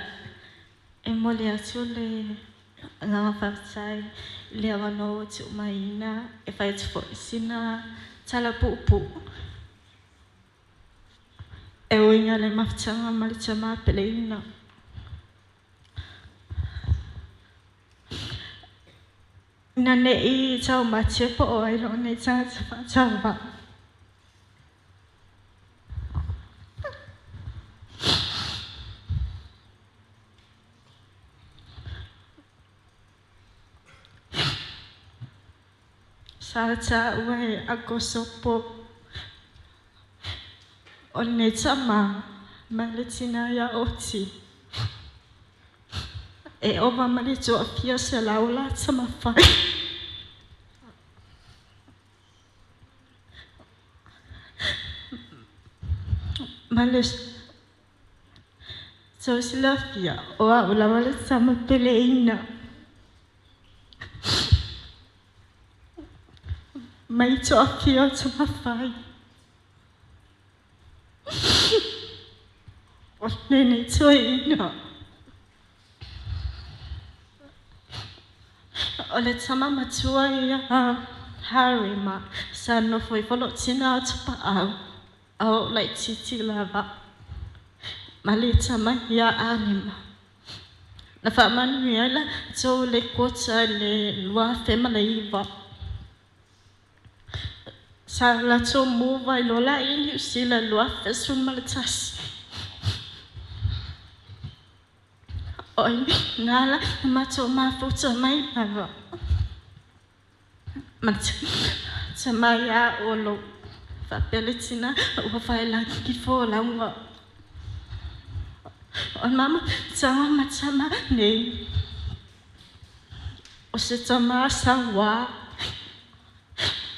[SPEAKER 9] e mole atu le ngā whawtai le awano tu maina e whai tu fo sina tala pupu. E oinga le mawhtanga maritama peleina. Nā nei tau matia po o airo nei tangata whātawa. Sāta ue agosopo o nei tama malitina ia oti. E ova malito a pia se laula tama whai. Malis so sila pia o a ula wale sama peleina. Mai to a pia tama whai. O nene to ina. O le tama matua ia harima sa no foi folo tina tupa au. Au lai titi lava. Mali tama ia anima. Na whamanu ia la tau le kota le lua whemalaiwa. Sa la tau muwa I lola ili usila lua whesun malatasi. Oi, ngala mato mafuta mai pawa. Tama ia olo. Fapeletina ua whaela ki fo launga. O mama tama matama nei. O se tama sawa.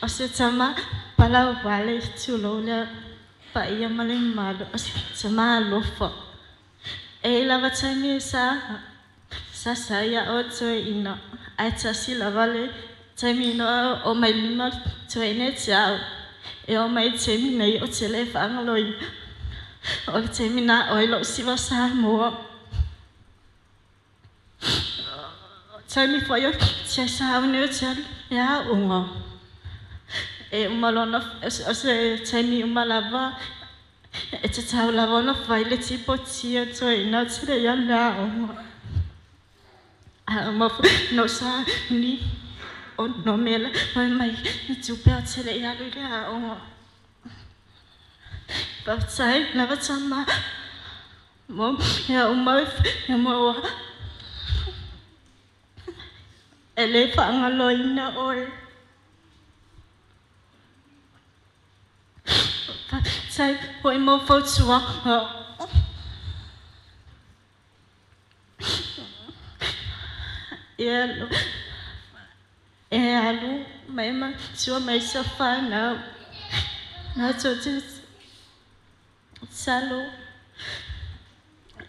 [SPEAKER 9] O se tama palau wale tulolea pa ia male malo. O se tama lofa. E lava taimi sa saya o toe ina. Aita si lavale taimi no o mai lima toe ne tiao. E o mai taimi nei o te le whaangaloi. O le taimi na o ilo siwa sa moa. Taimi fwai o tia sa haune o tia lea unga. E umalona o se taimi umalava. E te tau lava ona whai le tipo tia toi ina te le ia lea unga. A mafu no sa ni. O no mele mai ni tupe o te le ia lea unga. Bautai lava tama. Mo ia umau ia moa. E le whaangaloina oi. Bautai hoi mo fautua. Ia e alu mai ma tua mai sa whanau. Nā tō te salo.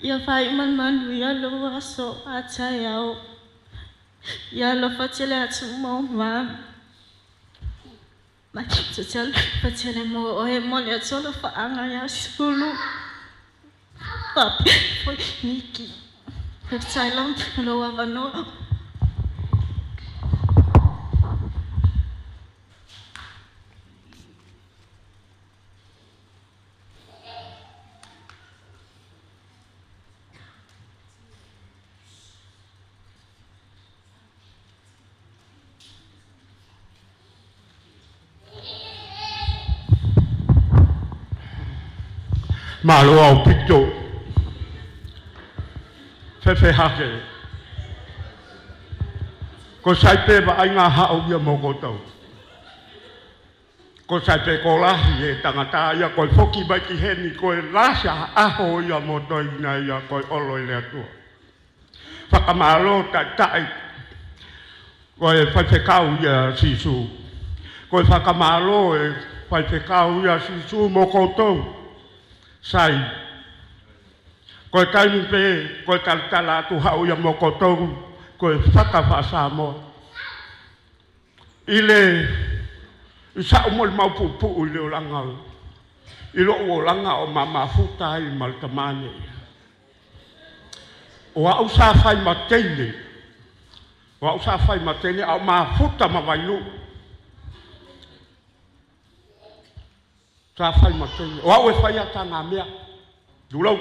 [SPEAKER 9] Ia whai manu ia loa so atai au. Ia lo whatele atu mo ma. Ma tō te whatele mo o he mole atu lo whaanga ia sulu. Papi, hoi niki. Heptai lam loa wanoa.
[SPEAKER 10] Malo au pito. Fefe hake. Ko saipe wa ainga hao ia moko tau. Ko saipe ko lahi e tangata ia koi foki mai ki heni koi lasa aho ia moto ina ia koi Oloileatua. Whakamalo tai koi whaifekau ia sisu. Koi whakamalo e whaifekau ia sisu moko tau. Sai. Koe taimi pe, koe tala tu hau ia moko tau, koe whakawhasa mo. Ile, isa umol mau pupu ile o langau. Ilo o langa o mama futai mal tamane. O au sa fai matene. O au sa fai matene au mafuta mawailu. Sa fai matene. O au e fai ata ngā mea. Dulau.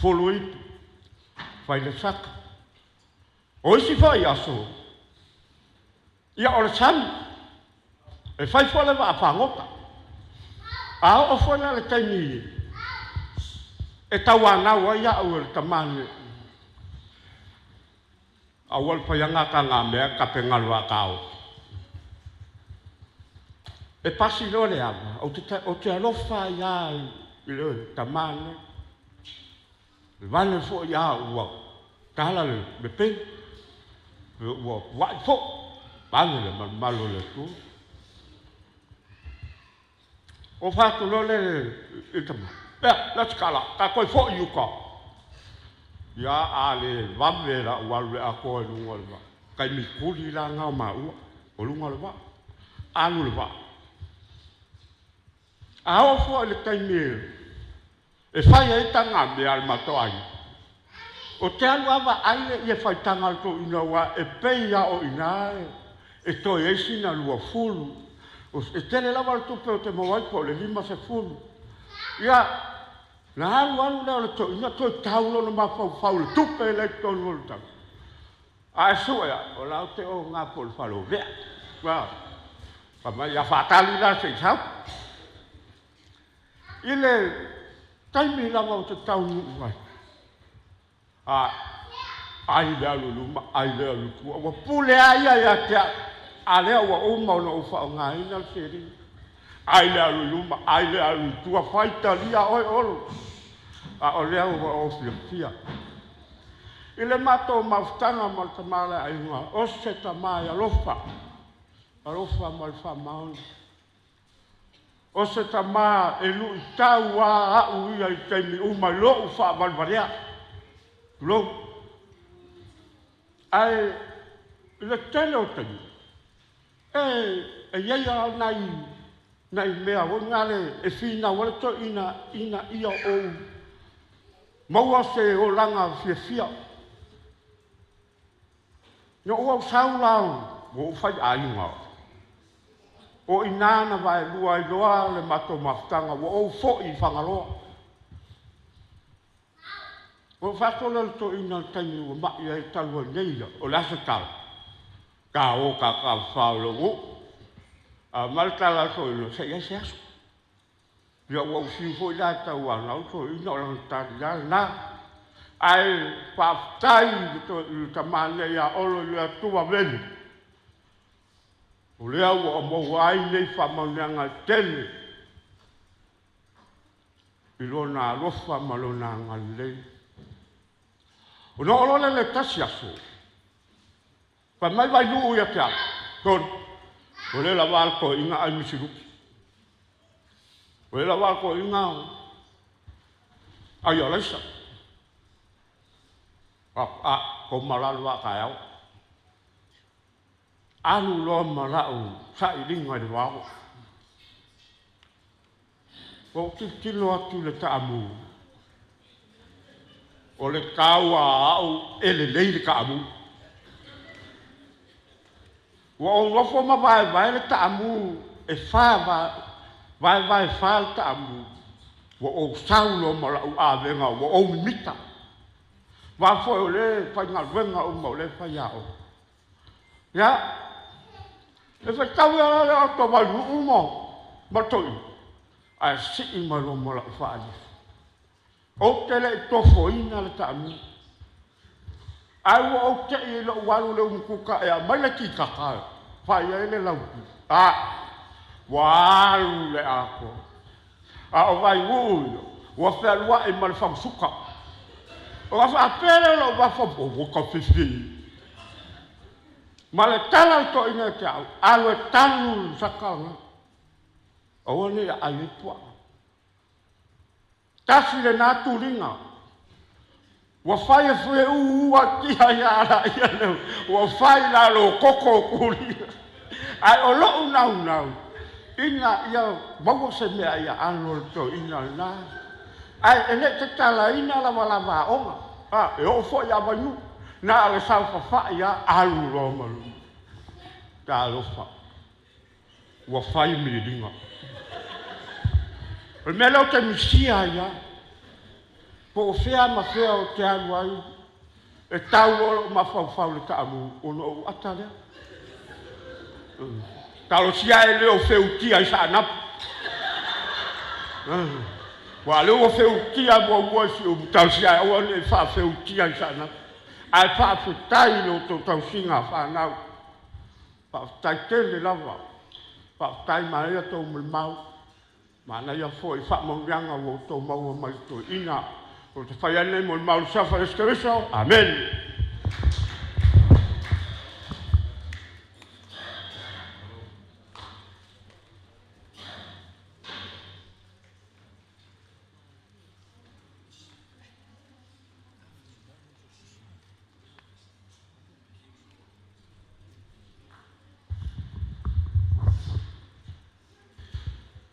[SPEAKER 10] Folo itu. Fai le saka. O isi fai aso. Ia o le sami. E fai fole wa a whangota. A o fole le taimi. E tau anau a ia au le tamane. A wal payanga ka ngā mea ka pengalu a kao. E pasi lo le ama. O te alofa ia i le tamane. Le vale fo ia ua. Tala le pe. Ua wai fo. Vale le malo le tu. O fatu lo le i tamane. Let's kala. Ka koe fo i uka. Ia a le vame la ualu a koe lunga le va. Kai mi kuri la ngau ma ua. O lunga le va. Alu le va. A o fo le kai me. E fai e tanga me al matoai. O te alu ava aile i e fai tanga al to ina ua e peia o inae. E toi e sina lua fulu. E tele lava le tupe o te mawaipo le 5 se fulu. Ia, na alu leo le to ina toi taulo na mafau le tupe le tonu le tau. A e sua o lau te o ngā pol falo vea. Wow. Pamai a whātali la se isau. Ile taimi lava o te tau nuu vai. Ai lea luluma, ai lea lukua. Wa pule aia ia te a lea wa uma o na ufa o ngā ina le seri. Ai lea luluma, ai lea lutua whaita lia oi olo. A o lea ua o fia. Ile mato maftanga ma le tamale ai ngā. O se tamai alofa. Alofa ma le whamaoni. O se tamā e lu i tau a au ia i teimi umai lo u wha malvarea. Lo. Ai, le tele o teimi. E iei ala nai mea, o ngale e whina wale to ina ia o maua se o langa fia. Nyo o sau lao, o whai ainga. O inana vai lua i loa le mato maftanga, o fo i whangaloa. O whatola le to ina taimi ua mai e talua neila, o lasa tala. Ka o ka whaulo o. Maltala so ilo, se ia se aso. Ia ua usi fo i la tau anau, so ina o lang tari na. Ai whaftai i tamane ia Oloileatua Vele. O lea ua o mau ai nei whamauneanga tele. I lona alofa ma lona ngalei. O no olole le tasi aso. Pa mai vai nuu ia te ala. Kon, o le la walko inga ai misiruki. O le la walko inga ai alaisa. Ko malalu a kai au. Alu lo malau sa i ringa i wao. O tilo atu le taamu. O le kaua au ele leile kaamu. Wa o lofo ma vai le taamu e wha vai wha le taamu. Wa o saulo malau a venga wa o mimita. Wa fo o le whainga venga o mau le whaiao. Ya, e fa tau ala le ato mai umo matoi a si i malo mola ufaali o tele tofo ina le taami ai wo o te i lo walu le umkuka e a mai le ki kaka fa ia le lauki walu le ako a o vai uyo wa fe alwa e mal fam suka o fa apere lo va fo bo ka fifi ma le tala to ina te au, alo e tanu sakanga. O ni a ai tua. Tasi le natu ringa. Wa fai e fue ua ki haya ala ia leo. Wa fai la lo koko kuri. Ai o lo unau. Ina ia maua se mea ia alo to ina na. Ai ene te tala ina lava onga. E o fo ia vanu. Na le sau fa ia alu lo malu. Ta lo fa. Ua fai mi ringa. O me lo te misia ia. Po o fea ma fea o te alu ai. E tau o ma fau le ta amu. O no ata lea. Talo sia e leo feutia i sa nap. Wa leo feutia mo si o talo sia o le fa feutia i sa nap. Ai fa fetai lo to tau singa fa nau. Fa tai tele lava. Fa tai mai to mo mau. Mana ia foi fa mo yanga wo to mau mai to ina. O te fai ane mo mau sa fa eskereso. Amen.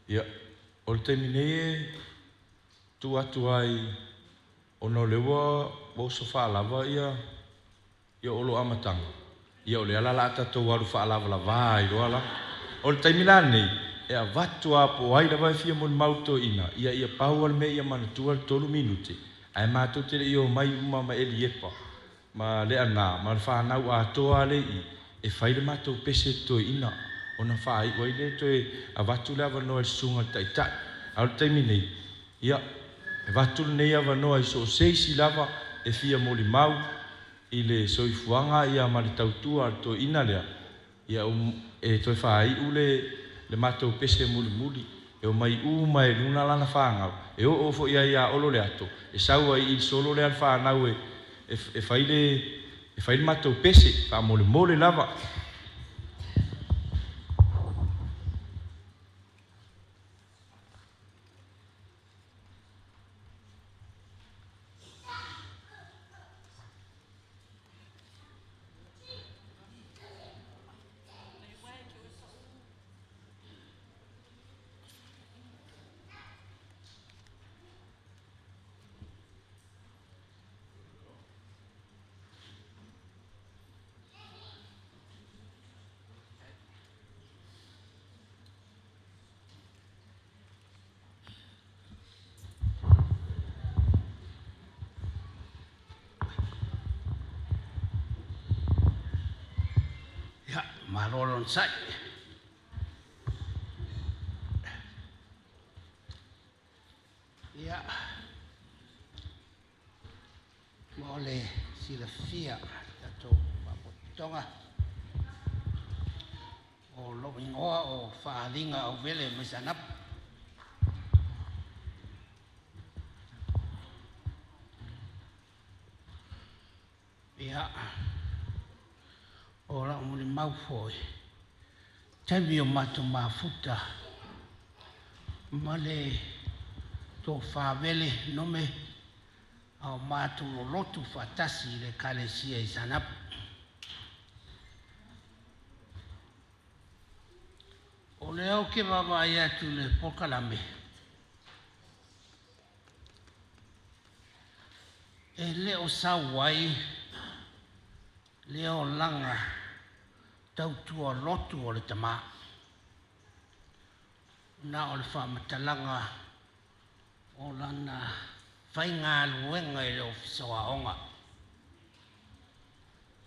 [SPEAKER 2] Ia, o le taimine tu atu ai ono lewa o so whaalava ia olo amatanga. Ia o le ala la tatou aru whaalava la vai roa la. O le taimina nei, e a vatu a po ai la vai fia mon mauto ina. Ia pau al me ia manatua le tolu minute. Ai mātou tere i o mai uma ma eli epa. Ma le ana, ma le whanau a toa le i. E whaile mātou pese to ina. Ona whai, wai le toi a vatu le ava noa sunga taitai. Au taimi nei, ia, e vatu le nei ava noa i so seisi lava e fia moli mau i le soifuanga ia ma le tautua to ina lea. Ia e toi whai le matou pese muli muli. E o mai mai luna lana whangau. E o ofo ia Oloileatua. E saua i solo le al whanau e whaile matou pese, wha mole lava.
[SPEAKER 11] Malolon sai. Ia. Mole sila fia tato papotonga. O loingoa o whaalinga o vele misanap. Ia. Ora muli mau foi. Tavi o matu mafuta. Male to fa vele nome au matu lotu fatasi le kalesia i sanap. O leo ke baba ia tu le pokalame. E leo sawai leo langa tautua lotu o le tama. Na o le whamatalanga o lana whainga luenga i le ofisoa onga.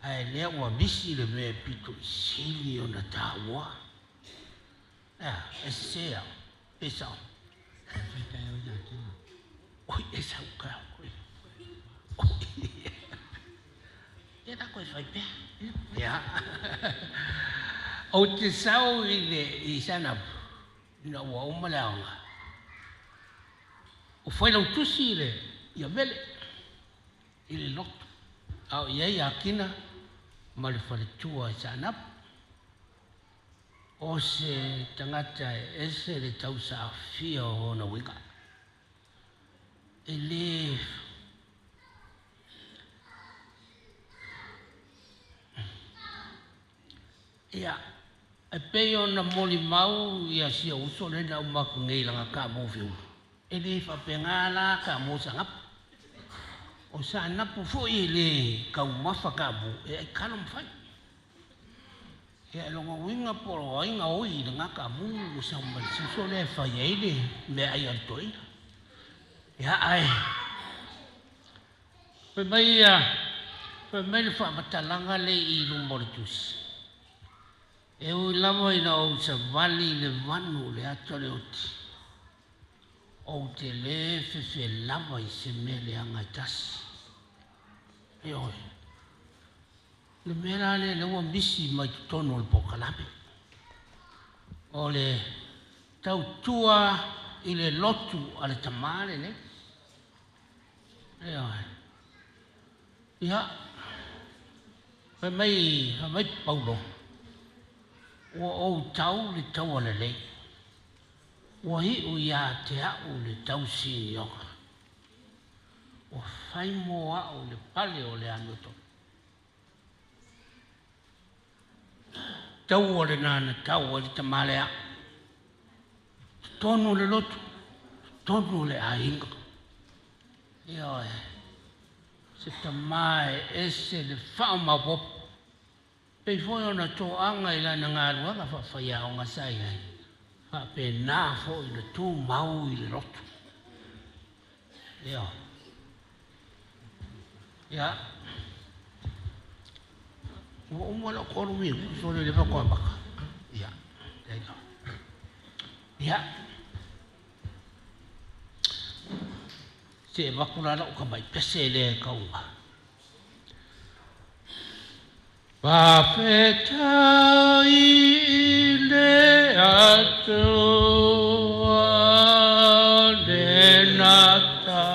[SPEAKER 11] Ai lea ua misi le mea pito i sili o na tāua. E sea, e sao. Oi, e sao ka. E da koe whai pia. Ia. O te sao i sanapu. Ina ua umaleaonga. O whai lau tusi ia vele. I le lotu. Au iei akina. Ma le whaletua i sanapu. O se tangata e se le tausa fia o na wika. E le ia e pei ona moli mau ia sia uso le na umaku ngei langa ka mo fiu. E le whapengala ka mo sangap. o sa napu foi le kau mafakabu e kalom fai e longa winga poro ainga oi le ngaka mu sa mal so le fai ele me ai altoi ya ai pe mai le fa matalanga le I lumoritus e o lava ina o sa vali le vanu le atole oti o te le fe lava I se me le anga tas e oi le mera le ua misi mai tono le pokalame o le tautua I le lotu ale tamale ne e oi ia mai paulo o tau le tau ale le o hi o ia te au le tau si yoka o fai moa o le pale o le anoto tau o le nana tau o le tamale a tonu le lotu tonu le ainga ia se tamae ese le whao mawop pei foi ona tō anga I lana ngā ruanga whawhaia o ngā sai ai wha pe nā fo I le tū mau I le rotu ia o umala koro mi so le whako baka ia se wakurara o ka mai pese le kaunga Whawhetai le atua le nata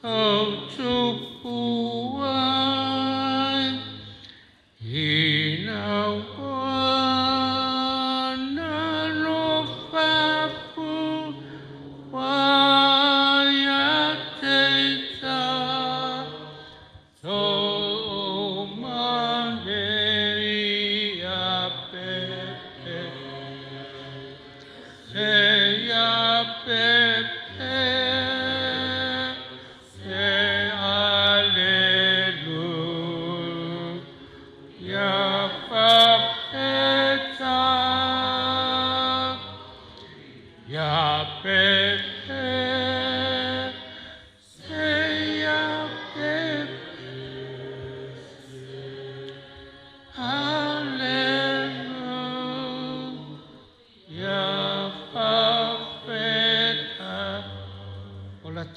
[SPEAKER 11] au tupu ai ina wana no whapu waia teita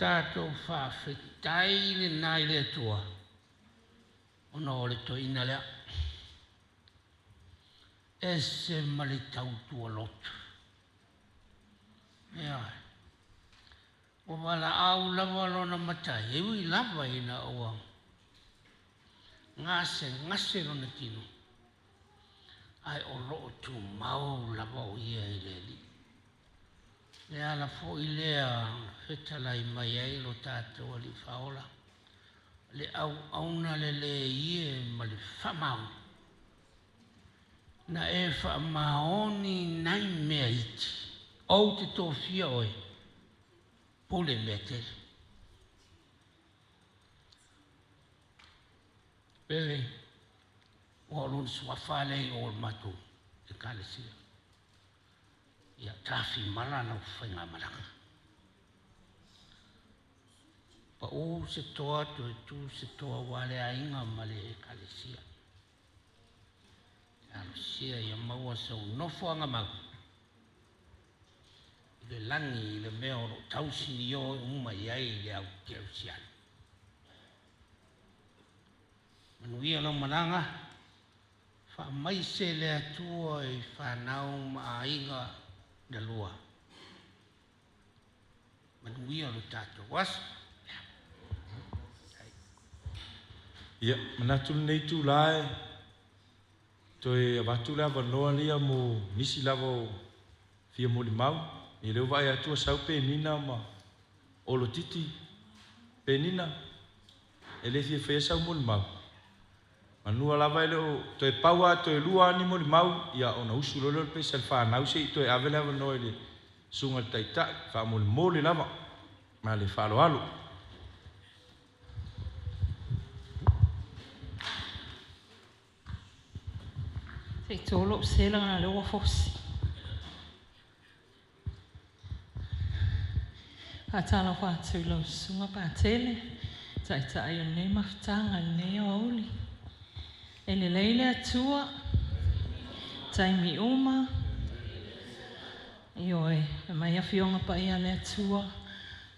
[SPEAKER 11] Tātou whawhetai le nai le tua. Ona o le toina lea. E se mali tautua lotu. Ea. O wala au lava lona matai. Ewi lava ina oa. Ngase lona tino. Ai o loo tu mau lava o ia I le li. Le ala fo I lea whetalai mai ai lo tātou ali whaola. Le auna le ie ma le whamau. Na e whamaoni nai mea iti. Au te tōwhia oe. Pole mea te. Pere. O alun swafale o matu. E kale sia. Ia tafi malana o whainga malanga. Pa o se toa to e tu se toa wale a inga male e kalesia. Alo sia ia maua sau nofo anga mau. Le langi le mea oro tausi ni o uma iai le au keu siani. Manuia no malanga. Wha mai se le atua I whanau ma inga da lua. Manuia lo tātou was.
[SPEAKER 12] Ia, manatu nei tu lai. Toi avatu lava noa lia mo nisi lava fia mo limau. I leo vai atua sau pe nina ma olo titi pe nina. E le fia fea sau mo limau. Manua lava leo toi paua toi lua ni mo limau. Ia ona usu lolo pe salfa nau se toi ave lava noa le sunga taita. Fa mo le lava. Ma le falo alo.
[SPEAKER 3] Te tolo sela na le wa fosi. Atala fa tulo sunga pa tele. Tai o ne maftanga ne o oli. Ele leile atua. Tai mi uma. Ioe, mai afionga pa ia le atua.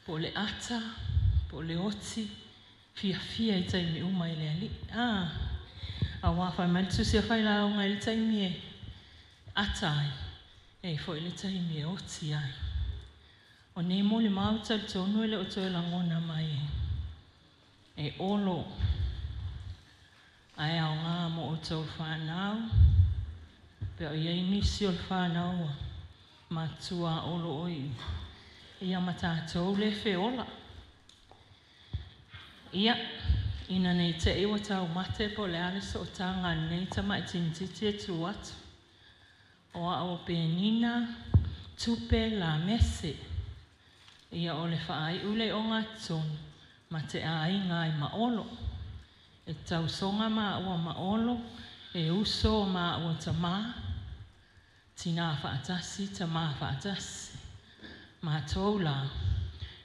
[SPEAKER 3] Po le ata, po le oti. Fia I tai mi uma ele ali. A wafa mai tusi a fai la o ngai le tai mi e. Atai. E fo ile tai mi e oti ai. O ne mo le mauta le tonu ele o toe langona mai e olo. Ai au ngā mo o tau whanau. Pe o iei nisi o le whanau. Matua olo oi. Ia matatou le feola. Ia. Ina nei te iwa tau mate po le alisa o tanga nei tama I tinititi e tu atu. O a o penina tupe la mese. Ia o le whaai ule o ngā tonu. Ma te ai ngai maolo. E tau songa ma ua maolo. E uso ma ua tama. Tina whaatasi tama whaatasi. Ma tau la.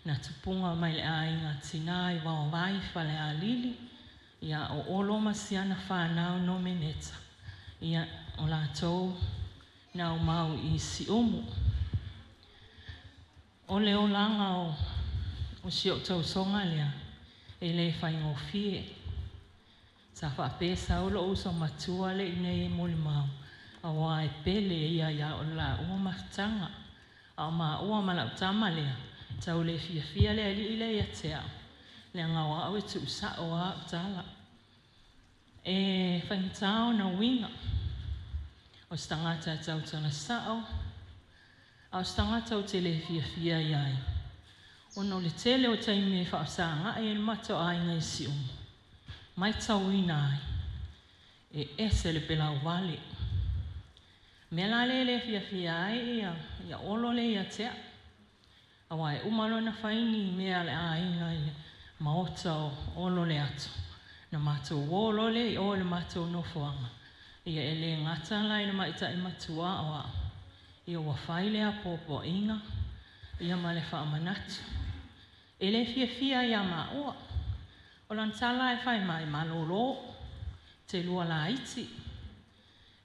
[SPEAKER 3] Na tupunga mai le ai ngā tina I wawai whale a lili. Ia o olo masiana whanau nomeneta. Ia o la tau nau mau I si umu. O le o langa o si o tau songa lea. E le whai ngofie. Sa whapesa o lo uso matua le nei muli mau. A wai pele ia o la ua matanga. A ma ua malautama lea. Tau le fia le ali ile ia tea. Le ngawa au e tu sa o a tala. E whaintao na winga. O stangata tau tala sao. O stangata o te le fia iai. O no le tele o taimi e whaasanga e le mato ai ngai si umu. Mai tau ina ai. E ese le pelau wale. Mea la le fia ai ia olo le ia tea. Awai umalo na faini mea le ainga I maota o olo le atu. Na mato wolo le o le mato no fuanga. Ia ele ngata lai na maita I matua awa. Ia wafai le apopo inga. Ia male wha amanatu. Ele fia ia maua. O lantala e whai mai malolo. Te lua la iti.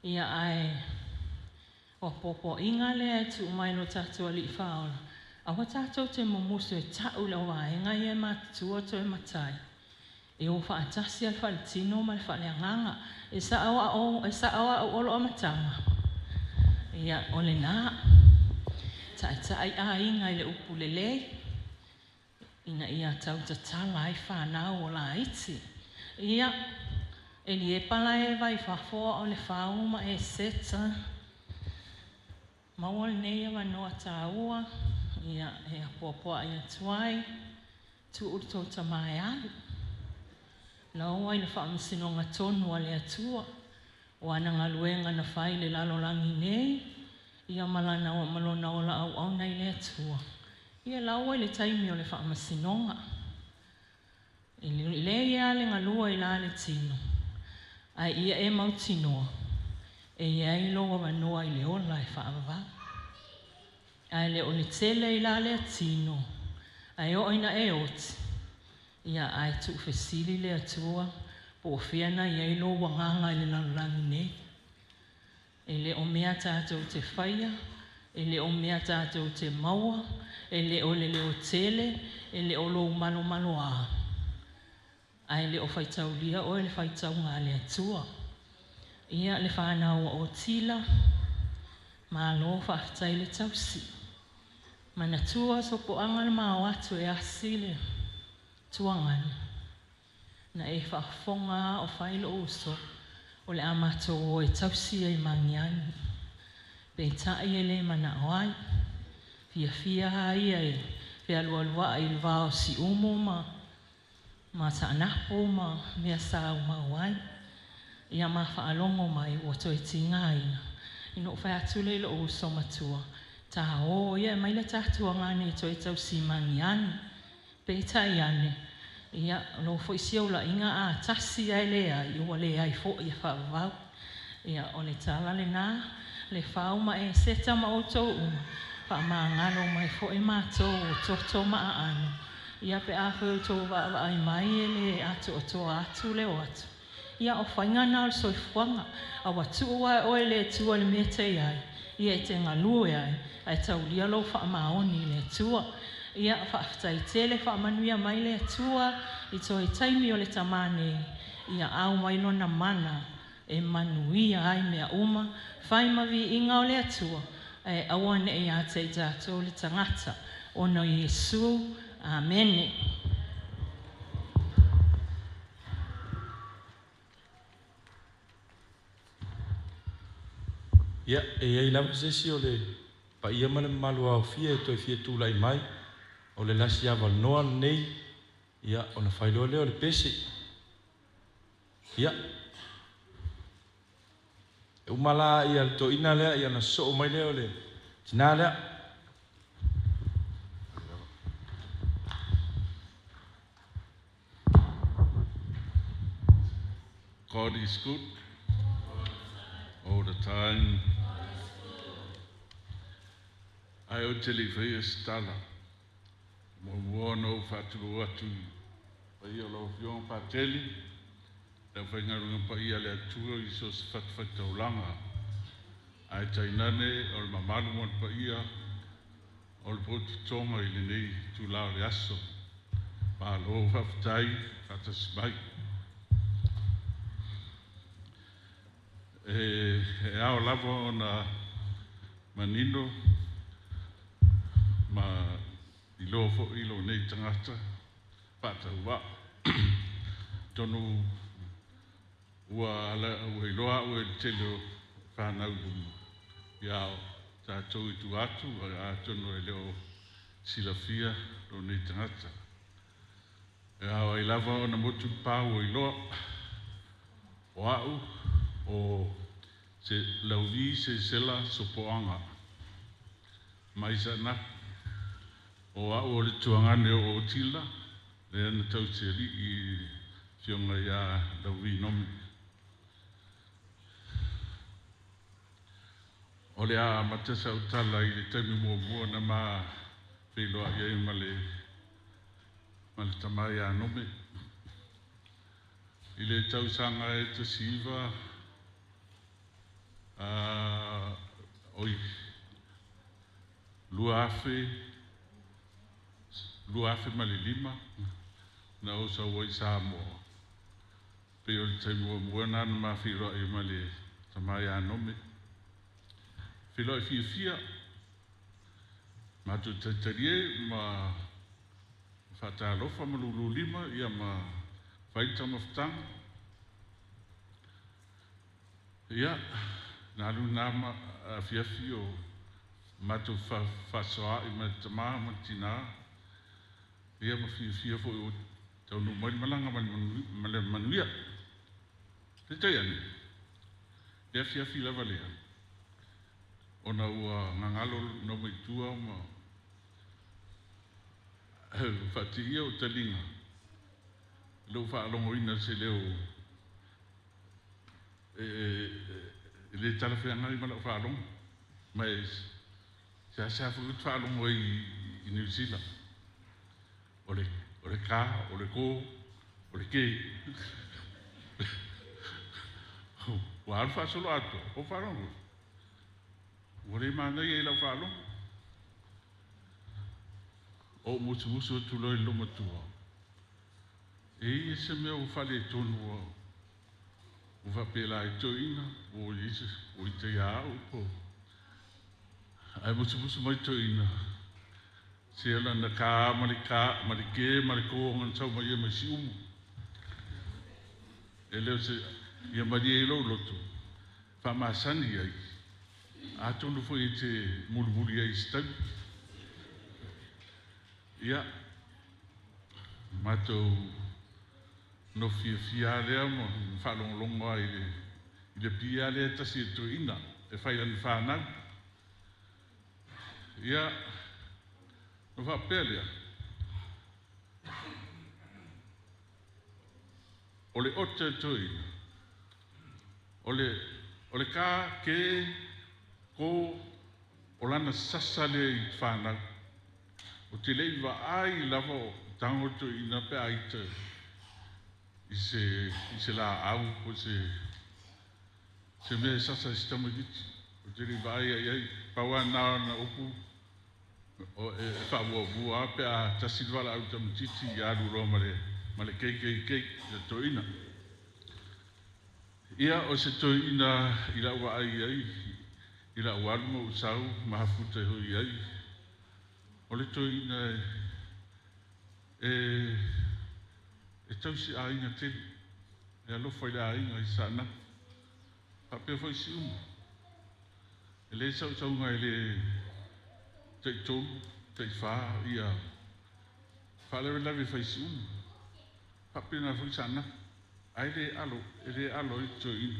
[SPEAKER 3] Ia ai wapopo inga le tu mai no tatua li whaola. Awa tātou te momuso e tau le waenga I e matua to e matai. E o whaatasi al whaletino ma le whaleanganga. E sa awa o olo o matanga. Ia o le nā. Tai a inga I le upu le lei. Ina ia tau tatala I whanau o la iti. Ia e li e pala e vai whafoa o le whauma e seta. Maua le nei awa noa tāua. Ia e apoapoa ia tuai. Tu urto tamai alu. Lau ai le whaamasinonga tonu a le atua. O ananga luenga na whai le lalolangi nei. Ia malana o malona o la au nei le atua. Ia lau ai le taimi o le whaamasinonga. Le ia le ngalua I la le tino. Ai ia e mautinoa. E ia I loa wanoa I le ola e whaamava. Ai le o le tele I la le atino. Ai o ina e oti. Ia ai tu fesili le atua. Po o whiana I eilo wanganga I le lalulangi ne. E le o mea tātou te whaia. E le o mea tātou te maua. E le o o tele. E le o lo malo a. Ai le o whaitau lia o le whaitau ngā le atua. Ia le whanau o tila. Ma lo whaatai le tausi. Mana tua so po angal ma watu e asile. Tuangan. Na e whaafonga o whailo uso. O le amato o e tausi e mangiani. Pe tai e le mana oai. Fia hai e. Fia lualua I lwao si umo ma sa anapo ma mea sa uma oai. Ia ma whaalongo mai o to e tingai. Ino whai atu le lo uso matua. Ta o ia mai le tatua ngane to e tau si mangiani. Pe tai ane. Ia lo foi sia ula inga a tasi ai lea. Iwa lea I fo I whaavau. Ia o le tala le nā, le whau ma e seta ma o tau uma. Pa ma ngalo mai fo e mātou o toto ma a ano. Ia pe a whau tau wa ai mai e le atu o toa atu le o atu. Ia o whaingana o soifuanga, a watu ua o e le tua le mea te ai. Ia e te ngalue ai, ai tau lia lo wha maoni le tua. Ia whaafitai tele wha manuia mai le tua, i toi taimi o le tamane. Ia au mai lona mana, e manuia ai mea uma, whai mavi inga o le atua, e awane e a te tātou le tangata, o no Yesu, Amen.
[SPEAKER 12] Ia, e ai lava sesi o le pa ia ma le malua o fia e toi fia tūlai mai, o le lasi awa noa nei, ia o na whailua leo le pese. Ia, e umala ia le to ina lea, ia na so mai leo le tina lea.
[SPEAKER 1] God is good all the time. Ai o te li whai stala. Mo wono whāturu atu. Pai o lau whiong pāteli. Tau whai ngarunga pai a le atua i so se whatwhatau langa. Ai tainane o le mamalu mon pai a. O le potu tonga i le nei tu lao le aso. Pa lo whaftai whatasmai. E ao lava o na manino ma i lo fo i lo nei tangata pata ua tonu ua ala ua i loa ua i telo whanau iao tātou i tu atu a tonu e leo silafia lo nei tangata e ao i lava o na motu pāua i loa o au o se lauvi se sela sopoanga mai sana o o le tuangane o tila le na tau seri i fionga ia lauvi nomi o le a matasa utala i le taimi mua na ma whiloa iei ma le tamai a nomi i le tau sanga e te siva oi luafe malilima na o sa wai sa mo pe o te mo na ma firo e male tamai anome filo fia ma tu terie ma fata lofa malulu lima ia ma faita maftang ia na nama fio matu fa soa i matama matina ia ma fio fo tau no mai malanga male manuia te tai ani ia fio lava lea ona ua ngangalo no mai tua ma fatia o talinga lo fa longo ina se leo le tala fe ngai mala fa long mas sa fu fa long i New Zealand ole ka ole ko ole ke wa alfa solo ato o fa long ole mana ye la fa long o musu tu lo Motootua e se me o fa le tonu o va pela i toina o Jesus o te ia o ai musu mai toina se ala na ka malike maliko ngan sau mai mai si ele se ia mai lo loto fa ma sani ai a tonu foi te mulmuli ai sta ia mato no fia lea mo whalonglongo ai le pia lea tasi e toina e whai an whanau ia no whapea lea o le ota toina o o le kā ke ko o lana sasa le i whanau. O te lei wa ai lava o tangoto i na pe aita i se la au o se mea sasa i stamagiti. O te lei wa ai ai paua nao na opu o e whaua pe a tasilwala au tamatiti i aru roa ma le kei le toina. Ia o se toina i la ua ai i la ua aluma o sau mahafuta e hui ai. O le toina e tausi a inga tele. E alofa i la inga i sana. Papea foi si uma. E le sau nga e le tei tonu, tei wha ia. Whalewe lawe fai si uma. Papea na foi sana. Ai le alo i toina.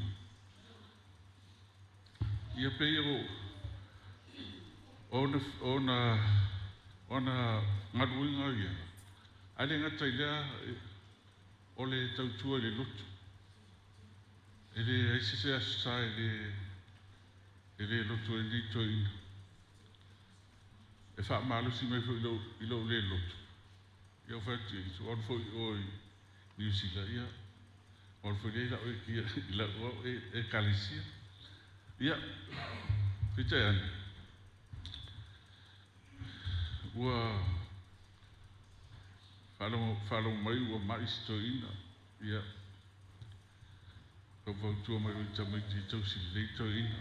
[SPEAKER 1] Ia pei ona ngaruinga ia. Ai le ngata ilea o le tautua le lotu. E le aisese asa e le lotu e ni toina. E wha maalusi mai fo ilo le lotu. Ia whati i su on fo i oi New Zealand ia. On fo le o e kia ila o e kalisia. Ia, pita e ani. Ua whalo mai ua mais toina. Ia, ka vautua mai o tamaiti i tausi le toina.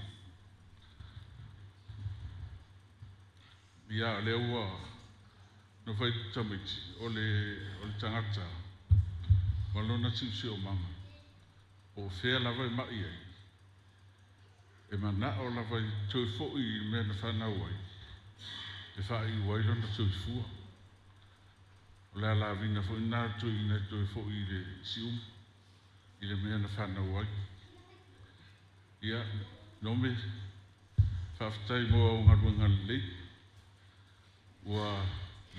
[SPEAKER 1] Ia, le ua no vai tamaiti o le tangata. Malona tiusi o mama. O fea lava e mai ai. E mana o lava i tui fo i mea na whanau ai. E wha i wailo na tui fua. O lea la vina fo i nā tui ina tui fo i le sium. I le mea na whanau ai. Ia, nome, whaftai moa o ngarua ngalei. Ua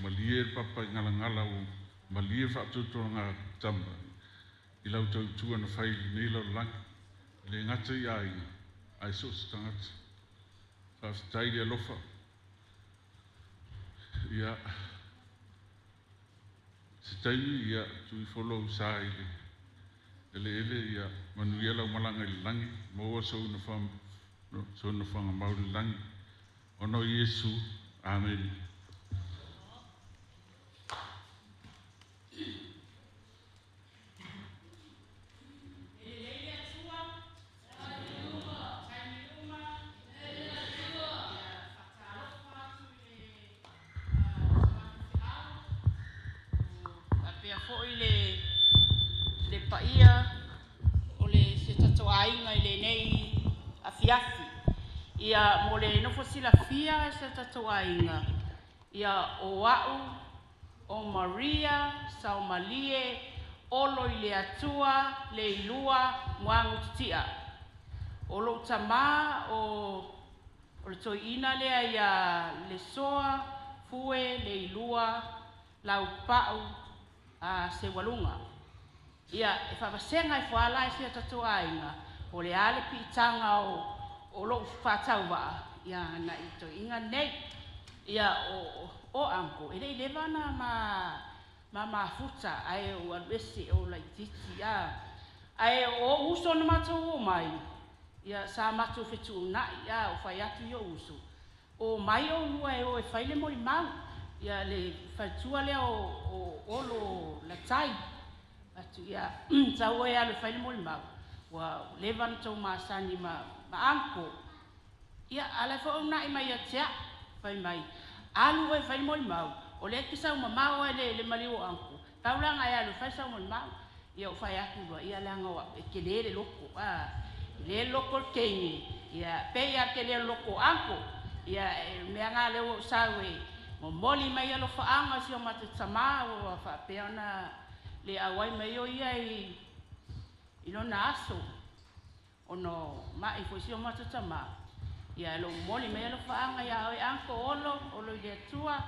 [SPEAKER 1] malie papa i ngala o malie whaatuto ngā tamba. I lau tau tua na whai nei lau langi. Le ngata i ainga. Ai so se tangata. Whaftai le alofa. Ia. Se taimi ia tui follow sa ile. Ele ia manu ia lau malanga i langi. Moa so na whanga mauri langi. Ono Yesu. Amen.
[SPEAKER 5] Le paia o le se tatoainga i le nei afiafi. Ia mo le nofo sila fia se tatoainga. Ia o au, o Maria, Saumalie, Oloileatua Luaoa Vele. O lo tama o le toina lea ia le soa, fue le ilua, lau pau a se walunga. Ia e whawasenga i whaala e sia tatuainga o le ale pitanga o lo whatau waa. Ia na i to inga nei. Ia o anko. E le ilevana ma futa ai o alwesi o la ititi. Ai o uso na matu o mai. Ia sa matu fetu nai. Ia o whai atu i o uso. O mai o lua e o e whaile mori mau. Ia le whaitua lea o olo la tai. Atu ia tau e alu whaile mori mau. Wa levan tau maasani ma anko. Ia ala wha unai mai a tea. Whai mai. Alu e whaile mori mau. O le kisau mamao e le mali o anko. Tauranga e alu whaisau mori mau. Ia o whai atu lua. Ia langa wa e ke le loko. Le loko kengi. Ia peia ke le loko anko. Ia mea ngā leo sau e. Mo moli mai alo whaanga si o mate tama o whapeana le awai mai o ia i lona aso. Ono mai fo si o mate tama. Ia lo moli mai alo whaanga ia oi anko Oloileatua.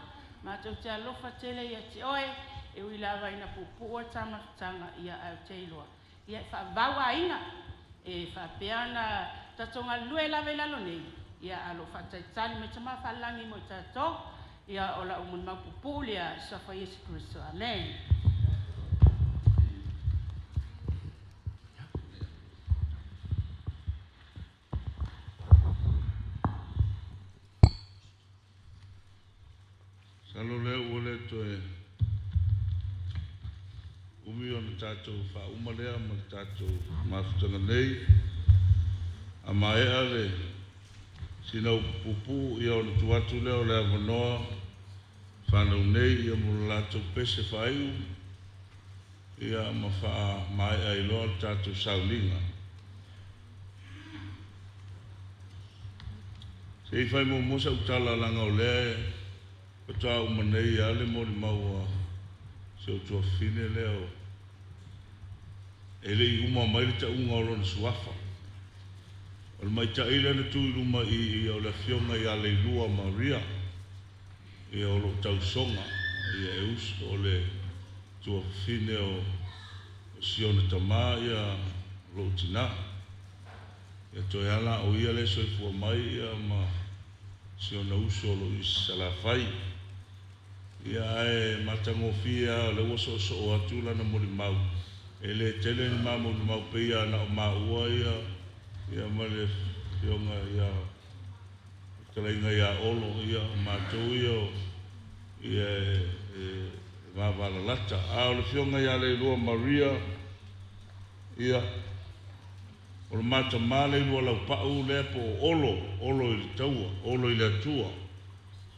[SPEAKER 5] Mātou te alofa tele ia te oe. E ui lawa ina pupua tamatanga ia au te iloa. Ia whawawa inga. E whapeana tatonga Luaoa Vele nei ia alo whataitani me tama whalangi mo tato ia ola umun mapupu ia safa Yesu Kristo. Amen.
[SPEAKER 1] Salo leo ole toe umi ona tātou whaumalea ma tātou mafutanga nei a mai ale sinau pupu ia ona tuatu leo lea wanoa whanau nei ia mula lātou pese whaiu ia ma wha mai ai loa tātou saulinga. Se i whai mo mosa utala langa o lea Pata umanei ale mori maua se o tua fine leo. Ele I uma mai ta unga o lona suafa. Ol mai ta ila na tui luma I o la fionga I Oloileatua Maria. I o lo tau songa I eus o le tua fine o siona tama ia lo tina. Ia toi ala o ia le soifua mai ia ma siona uso lo isalafai. Ia e matangofia le woso so atula na molimau. Ele tele ni mamo ni mau peia na o maua ia male fionga ia kalainga ia olo ia matou ia vavala lata. A le fionga ia Oloileatua Maria ia o le mata male lua lau pau le po Oloileatua.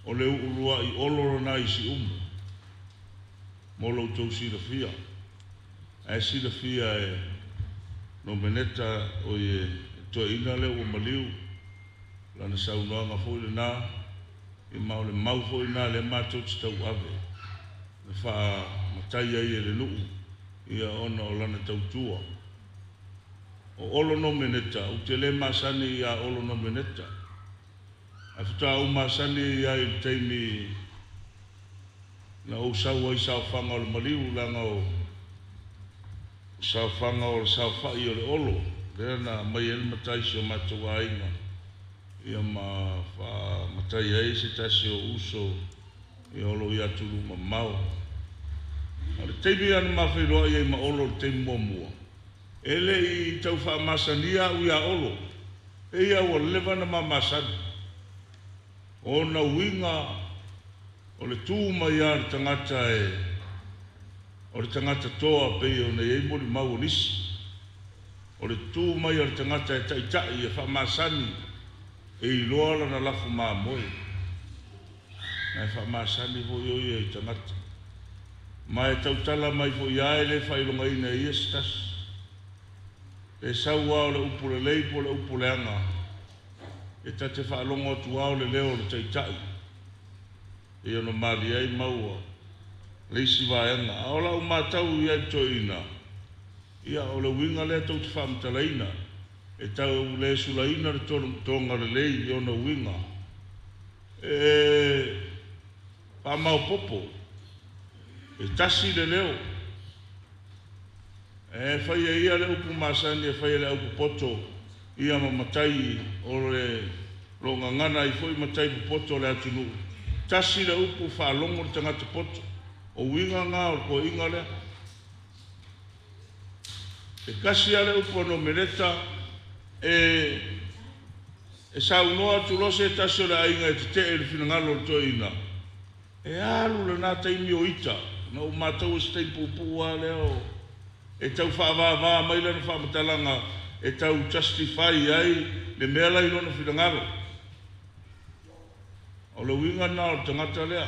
[SPEAKER 1] O le ulua I olo na I si mo lo tau silafia. E silafia e Nomeneta o ye to ina le o maliu lana saunoanga foi le na I mau le mau foi na le matou tau ave. Le wha matai ai e le nuu ia ona o lana tautua. O olo Nomeneta, u te le masani ia olo Nomeneta. Afta o masani ia I teimi na o saua I saufanga o le maliu langa o saufanga o le saufai o le olo. Lea na mai ele matai si o matou ainga. Ia ma wha matai ai se tasi o uso I olo ia tulu ma mau. Ale teimi anu mawhiroa ia ma olo le teimi mua. Ele I tau wha masania u ia olo. E ia o levana ma masani. O na winga o le tūma ia le tangata o le tangata toa pei o nei mori mau nisi. O le tūma ia le tangata e taitai e whamasani e I loa na lafu maa moe. Na e whamasani vo ioi e tangata. Ma e tautala mai vo ia e le whailonga ina ia stas. E saua o le upule leipo le upule anga. E tate whaalongo atu au le leo le taitai. E ono mali ai maua. Leisi vaenga. Aola o matau ia toina. Ia o le winga le tau te whamtalaina. E tau le sulaina le tonga le lei I ono winga. E whamau popo. E tasi le leo. E whaia ia le upu masani e whaia le upu poto. Ia mamatai o le ronga ngana I foi matai poto le atunu. Tasi le upu whalongo le tangata poto. O winga ngā o ko inga le. E kasi ale upu Nomeneta e saunoa tu lose e tasi o le ainga e te e le finangalo le toina. E alu le nā taimi o ita. Na o mātou e stei pupu a leo. E tau whaavaa mai lana whaamatalanga. E tau justify ai le mea lai lona finangalo. O le winga na o tangata lea.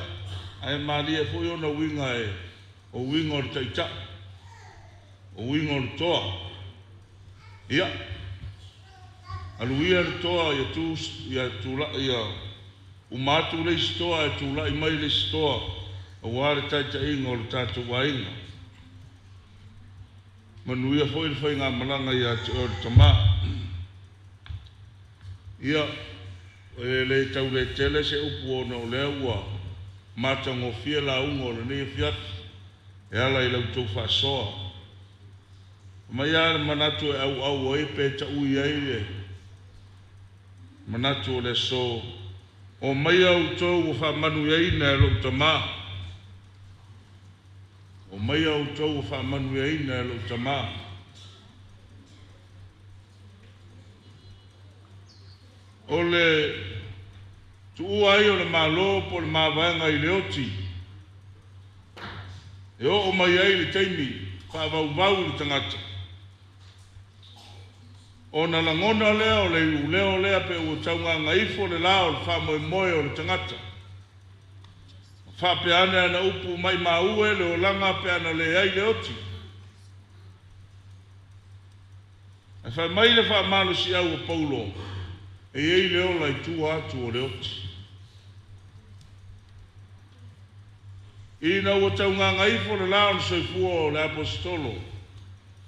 [SPEAKER 1] Ai maali e fui ona winga e o winga o le taita. O winga o le toa. Ia. Aluia le toa ia tula ia umatu le stoa e tula I mai le stoa. O wale taita inga o le tatu wainga. Manuia foi le whainga malanga ia te o le tama. Ia le tau le tele se upu o no lea ua matango fia la ungo le ne fiat e ala I lau tau whasoa. Mai ala manatu e au e pe ta ui ai le manatu o le so o mai au tau o whamanu eina e lo tamā. O mai au tau o whamanu eina e lo tamā. O le tua ai o le malo po le mawanga i le oti. E o mai ai le teimi, whaavau le tangata. O na langona lea o le uleo lea pe ua taunga ngaifo le lao le whamoe moe o le tangata. Whape ane ana upu mai maue le o langa pe ana le ai le oti. E whai mai le wha malo si au o Paulo, e ei leo lai tua atu o le oti. Ina ua taunga ngaifo le lao le soifua o le apostolo,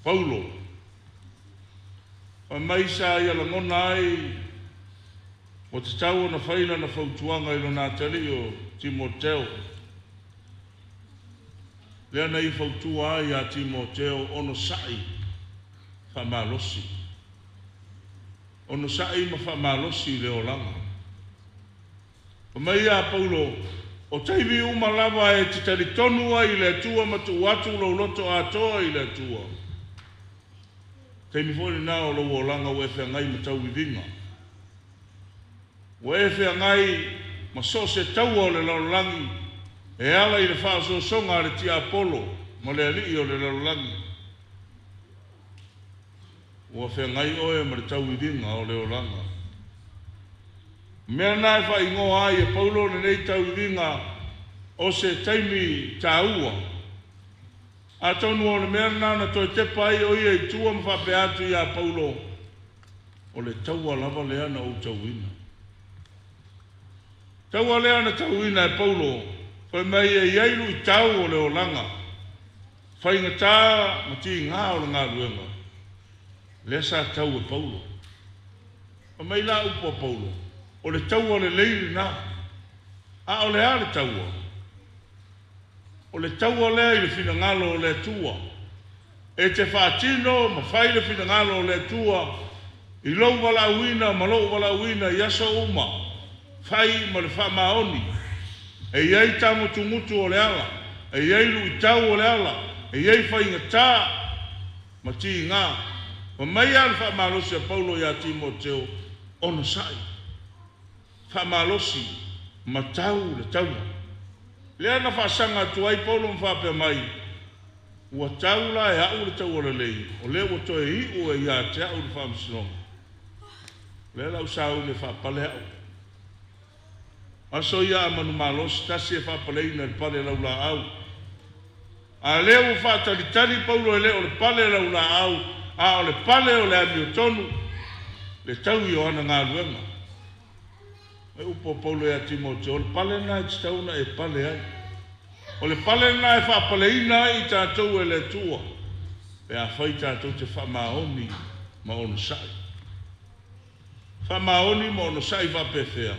[SPEAKER 1] Paulo. Wha mai sa ia la ngona ai, o te tau na whaina na whautuanga ilo nā tali o Timoteo. Lea nei whautua ai a Timoteo ono sai whamalosi. Ono sai ma whamalosi leo langa. Wha mai a Paulo, o teivi umalava e te tari tonua i le tua ma tu watu lo loto atoa i le tua. Teimi fōni nā o lo langa o efe ngai ma tau i vinga. O efe ngai ma so se tau o le laulangi e ala i le wha so songa le tia Apollo ma le ali o le laulangi. O efe ngai oe ma le tau i vinga o le olanga. Mea nai wha ingo ai e Paulo le nei tau i vinga o se taimi taua. A tonu o le mea nana toi te pai o ia i tua mwhape atu i a Paulo o le taua lava lea na o tauina. Taua lea na tauina e Paulo whai mai e iailu i tau o le olanga. Whai ngatā ma ti ngā o le ngā luenga. Lea sa tau e Paulo. Whai mai la upo Paulo. O le taua le leili na. A o le a le taua. O le taua lea i le finangalo o le tua. E te whaatino ma whai le finangalo o le tua. I lou wala uina ma lou wala uina i aso uma. Whai ma le whamaoni. E iei tamo tumutu o le ala. E iei lu i tau o le ala. E iei whai ngatā ma ti ngā. Ma mai a le whamalosi a Paulo i a Timoteo ono sai. Whamalosi ma tau le taua. Lea na whaasanga tu ai Paulo mwhape mai. Ua taula e au le tau ora lei. O lea ua toe hi ua ia te au le whaamsinonga. Lea lau sau le whaapale au. Aso ia amanu malos tasi e whaapalei na le pale lau la au. A lea ua whaatalitari Paulo e lea o le pale lau la au. A o le pale o le ami o tonu. Le tau i o ana ngā luenga. E upo Paulo e a Timoteo, o le pale na i tauna e pale ai. O le pale na e whaapaleina i tātou e le tua. E a whai tātou te whamaoni ma ono sai. Whamaoni ma ono sai whapewhea.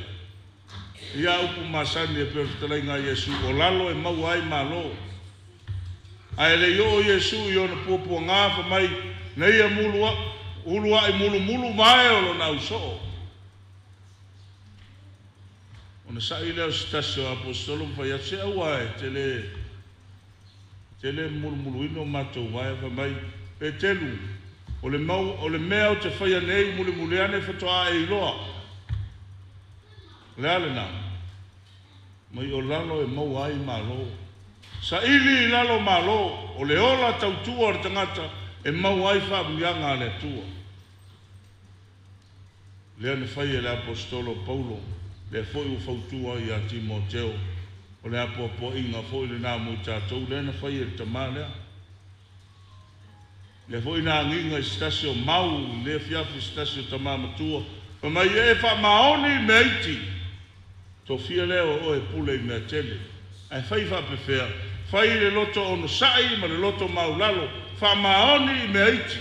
[SPEAKER 1] Ia upu masani e pēwhitalai ngā Iesu, o lalo e mau ai malo. A ele i o Iesu i ona pōpua ngā wha mai, nei a ulua i mulu mai o lo na usoo. Ona sai leo stasi o apostolo mwhai ase aua e tele mulu ino matou vai fa mai pe telu o le mea o te whaia nei muli ane whatoa e iloa leale na mai o lalo e mau ai malo sa ili lalo malo o le ola tautua o le tangata e mau ai whaamlianga le tua leane whaia le apostolo Paulo le foi o fautua i a Timoteo o le apo inga foi le nā mui tātou le na whai e tamālea le foi nā nginga i stasi o mau le fiafi stasi o tamāmatua pa mai e wha maoni me iti to fia leo o e pule i mea tele ai whai whapewhea whai le loto ono sai ma le loto mau lalo wha maoni me iti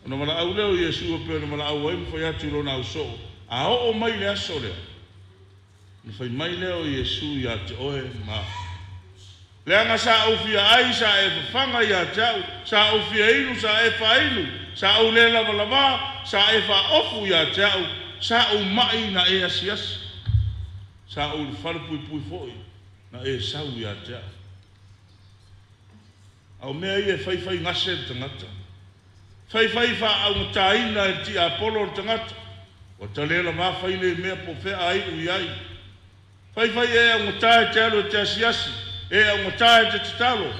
[SPEAKER 1] ono mala au leo Iesu o pēr mala au ai mwhai atu lo nā usoo a o mai le aso lea. Ni whai mai leo Iesu i a te oe ma Leanga sa au fia ai sa e whanga ia tau, sa au fia inu, sa e whainu, sa au le lava lava, sa e wha ofu ia tau, sa au mai na e asiasi, sa au le wharapui pui foi, na e sau ia tau. Au mea i e whaiwhai ngase le tangata. Whaiwhai wha au ngataina e ti Apollo le tangata, o talela ma whaile mea po whea ai ui ai. Whaiwhai e au ngatai te alo e te asiasi, e au ngatai te titalo.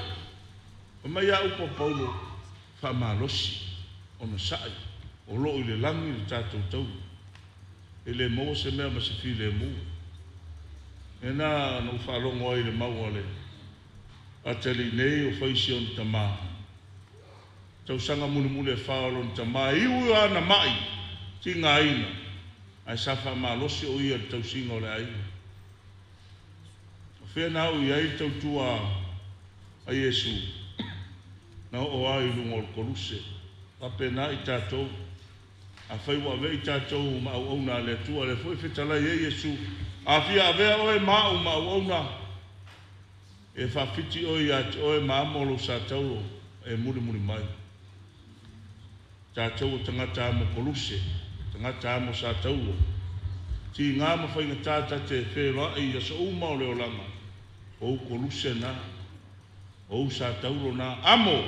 [SPEAKER 1] O mai a upo Paulo, wha malosi, o na sai, o loo i le langi le tātou tau. E le mo se mea ma se fi le mu. E na no whalongo ai le mau ale. A tali nei o whaisi on tamā. Tau sanga mule mule whaolo on tamā. Iu ana mai, ti ngā ina. Ai safa ma losi o ia tau singa o le aina. O whea nau i ai tau tua a Iesu. Na o ai lungo o koruse. Pape na i tātou. A whaiwa ave i tātou ma au auna le tua. Le fwoi whetalai e Iesu. A fia avea oe mau ma au auna. E whawhiti oi ati oe maamolo sa tau e muri mai. Tātou o tangata amo koluse, tangata amo sa tau. Ti ngā mawhainga tāta te whēra i asa uma o leo langa. O koluse na, o sa tau na amo.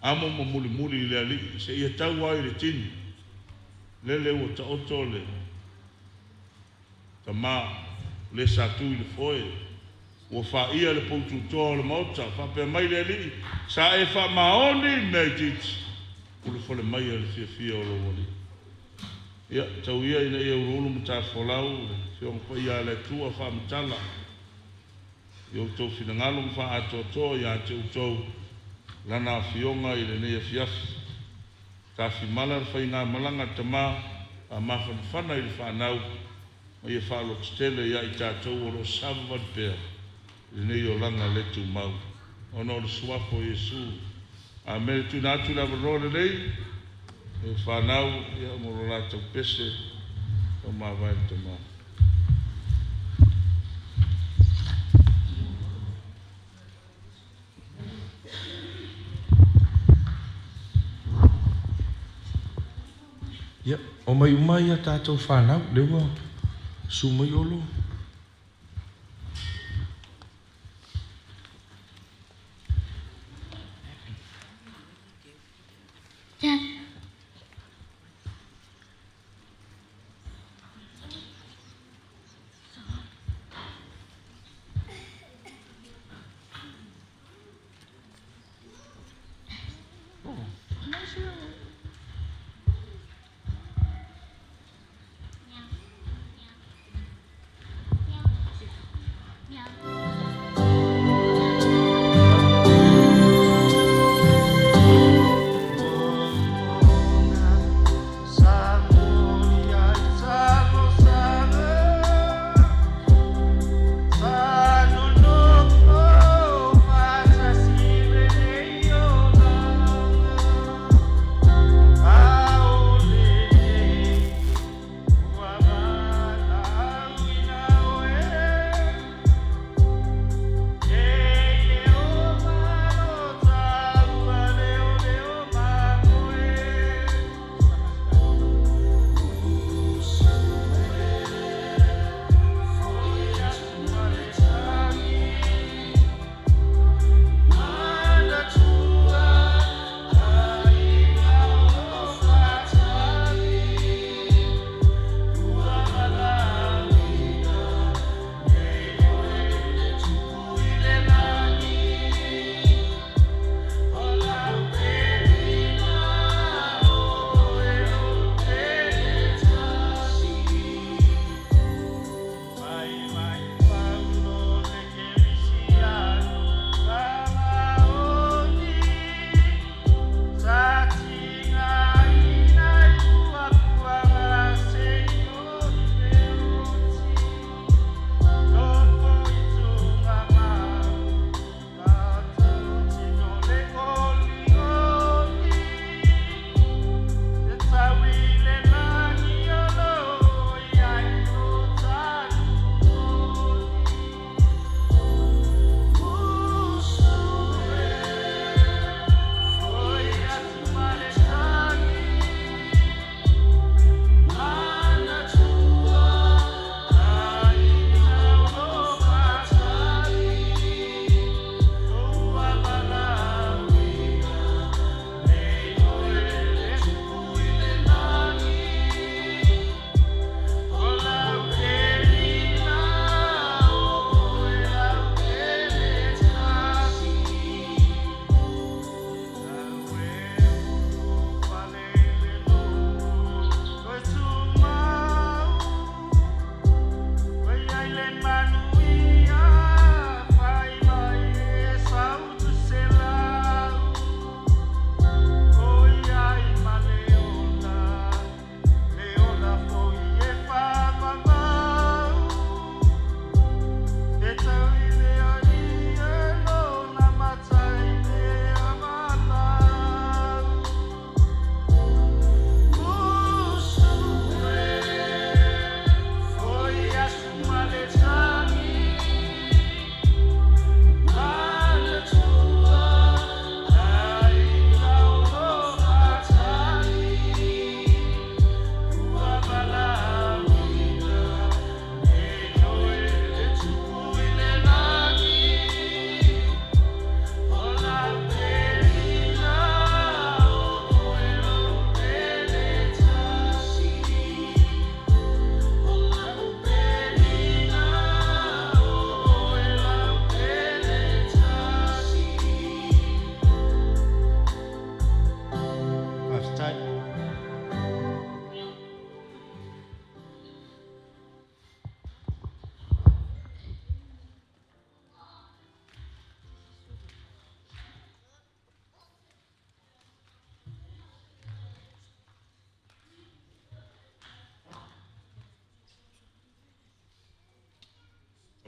[SPEAKER 1] Amo ma muri le ali, se ia tau ai le tini. Lele o ta oto le. Ta mā, le sa tui le foe. O fa ia le poutu toa le mauta, fa pe mai le li, sa e fa maoni me titi, o le fole mai le fia o lo wali. Ia, tau ia ina ia urulu mta folau, fia mkwa ia le tua fa mtala, ia utou fina ngalo mfa ato toa, ia te utou lana fionga i le neia fiafi. Ta fi mala fa inga malanga tama, a mafan fana i le fa nau, ma ia fa lo tstele ia i tātou o lo savat pēr. Nei o langa le tu mau. Ono le suapo Iesu. A mele tu natu la varone nei. E whanau ia moro la tau pese. O ma vai te mau.
[SPEAKER 12] Ia, o mai umai a tātou whanau. Lewa, su mai olo.
[SPEAKER 9] Yeah.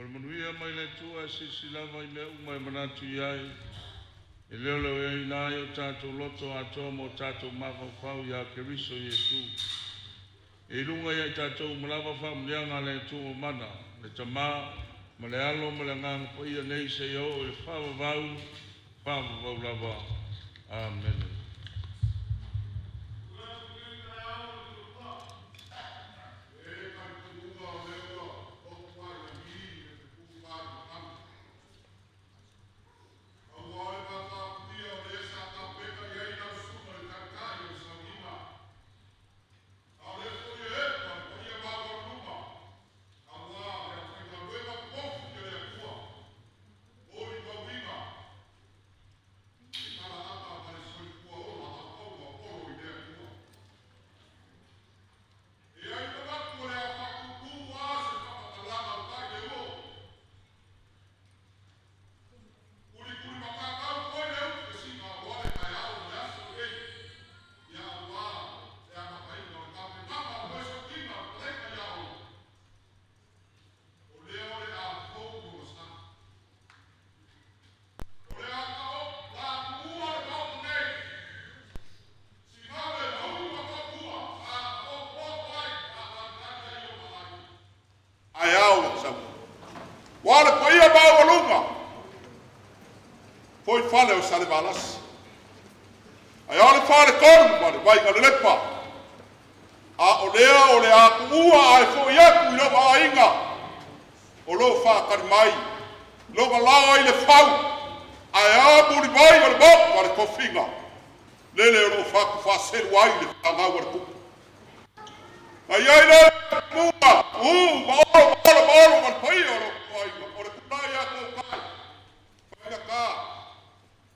[SPEAKER 1] O le manuia mai le tua sisilava I mea umai manatu iai. E leo leo e inai o tātou loto atoa mo tātou mawhawhau ia Keriso Iesu. E lunga ia tātou malawa whamleanga le tua mana. Le tamā, ma le alo, ma le nganga pa ia nei se o e whawavau lava. Amen.
[SPEAKER 10] Wale pa ia ba walunga. Foi fale o sale balas. Ai ole fale kon ba vai ka lepa. A ole a kuua ai fo ia ku lo ba inga. O lo fa kar mai. Lo ba la ai le fau. Ai a buri vai wal ba wal ko finga. Lele lo fa ku fa ser wai le fa ma war ku. Ai ai le mua. Ba wal pa ia lo.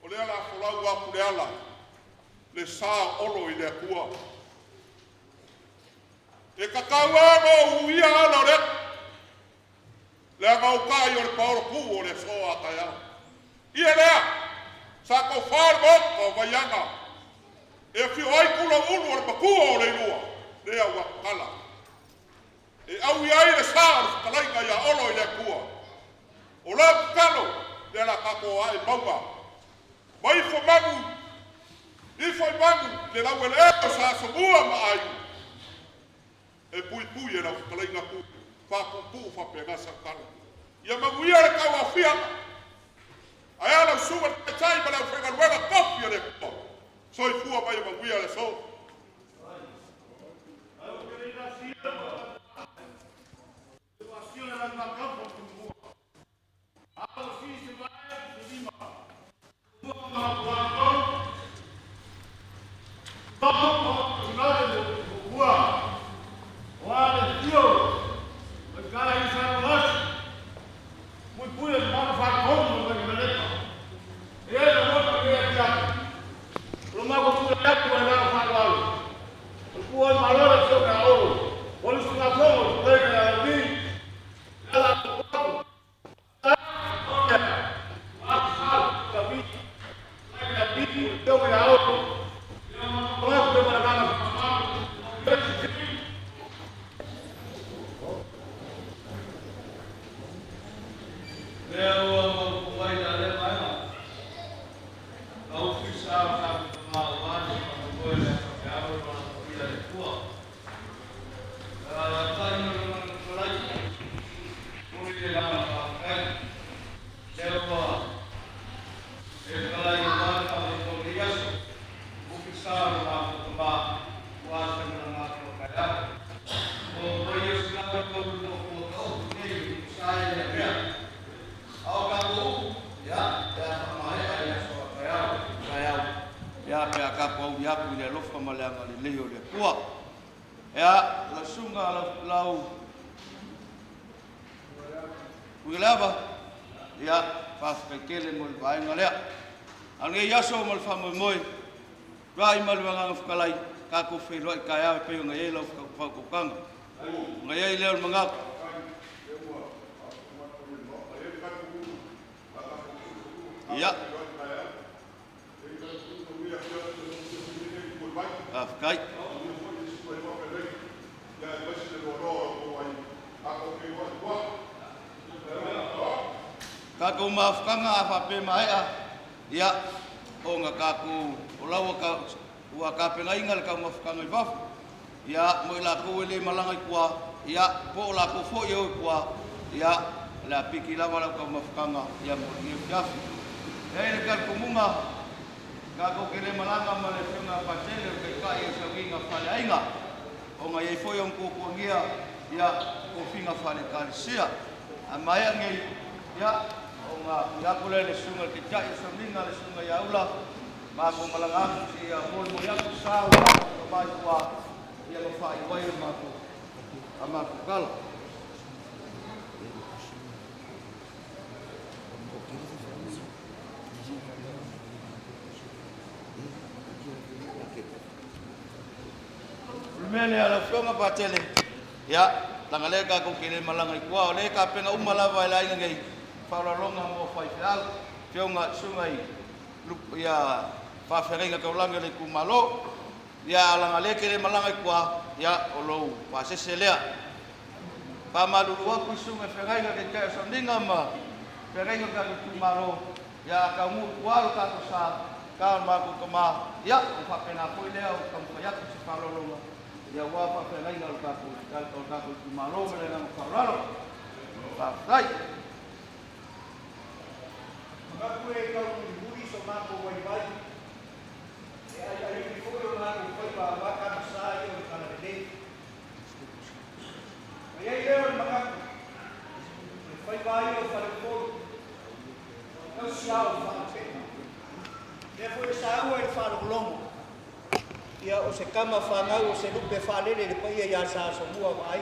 [SPEAKER 10] O le ala folau aku le ala le sā Oloileatua. E kakau ano uia ala le le angau kai o le paoro pu o le soa atai ia lea sa ko whare moko vaianga e whio ai kula unu o le pakua o le inua lea wakala e au iai le sā o le whakalainga ia Oloileatua o le kalo le la kako ai maua mai fo magu I foi magu le lau ele e sa somua ma ai e pui e la whakalainga ku whakupu whapega sa kala ia magu ia le kau a whia ai ala suma te tai ma lau whenga luenga kofi le kua so I fua mai magu ia le so Yaso mal famo moi rai mal wanga fkalai ka ko fe roi ka ya pe nga ye lo fa ko kang nga ye le manga ya afkai
[SPEAKER 13] Kako mafkanga afape maea ia o nga kako o lawa ka ua ka penga inga le ka mafkanga i wafu ia mo la ko le malanga i kua ia po la ko fo yo kua ia la piki lava la ka mafkanga ia mo ni fiafi e le ka kumunga kako ke le malanga ma le fenga patele ke ka ia sa winga fale ainga o nga ye fo yo ko ko ngia ia ko finga fale ka sia a maea ngai ia Onga yakule le sunga ke tai sominga le sunga ya ula ma ko malanga si ya mol mo ya sawa ko mai kwa ya lo fai wai ma ko ama ko kala Mele ala fonga patele ya tangalega ko kile malanga kwa le ka penga umalava la ngai Faleolonga mo fai fial fionga sungai ya faferenga ka ulanga le kumalo ya langa leke le malanga kwa ya olo paseselea pa malulu aku sungai ferenga ke ka sondinga ma ferenga ka kumalo ya ka mu kwal ka sa ka ma ko kama ya fa pena ko le au ka fa ya ko si Faleolonga ya wa fa ferenga ka kumalo le na Faleolo pa dai Aku e kau ni buri so mako wai wai. E ai ni ko yo mako foi ba ba ka sa yo kana de. Ai leo maka. Foi ba yo para ko. Não se ao fa pena. Depois sa o e fa lo longo. Ia o se kama fa nga o se lupe fa lele de pai ya sa so mua mai.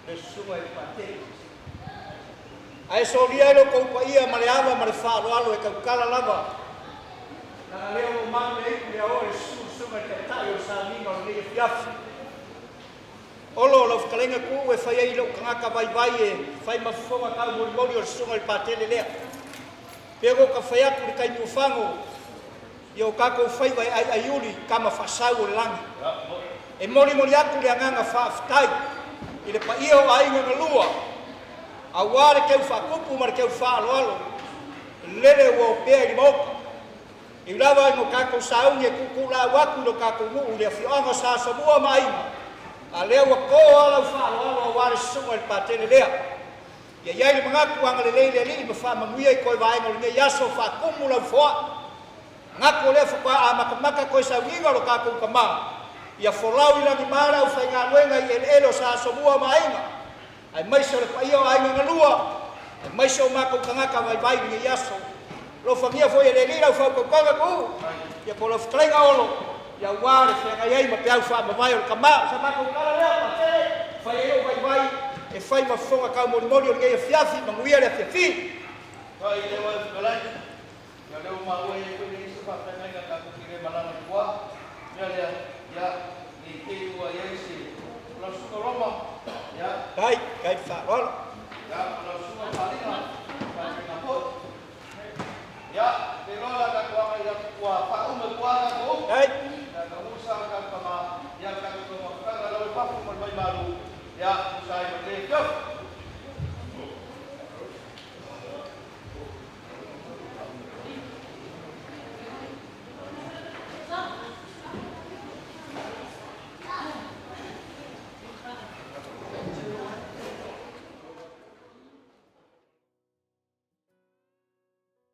[SPEAKER 13] Le suma e pate. Ai solia lo ko pa ia maleava male Faleolo e kaukala lava na leo mame e o su me ka tai o sa ni no le fiaf olo lo fkalenga ku e fai ai lo kanga vai vai e fai ma fonga ka mo mo o su ngal patele le pego ka fai aku kai mu fango yo ka ko fai vai ai yuli kama fasau o lang e moli aku le anga fa tai ile pa io ai nga lua Aware ke fa kupu mar ke Faleolo lele wo pe i moka i lava no ka ko saunge ku la waku lo ka ko mu le fi anga sa so mua mai a le wa ko ala Faleolo ware sunga il patele le ya ya ni mga ku anga le le li me fa ma muye ko vai no le ya so fa kumu la fo ngako le fa a maka ko sa winga lo ka ko kama ya folau ila ni mara u fa nga wenga i elo sa so mua mai ai mai so le paia ai nga lua ai mai so mako kanga ka vai vai ni yaso lo famia foi le lira fa ko kanga ku ya po lo fklenga olo ya ware fe nga ai ma pe fa ma vai o kama sa mako kala le pa te fa yo vai vai e fai ma fonga ka mo mo o ngai fiafi ma muia le fiafi vai le wa fklenga ya le ma o e ko ni so fa nga ka ku kire malama kwa ya ni te wa ya si lo su Roma ya kai Faleolo ya lo su Palina pa po ya pero la ka kwa ya kwa pa ume kwa ka ko kai ya ka usa ka kama ya ka ko ka lo pa mo mai malu ya usai mo le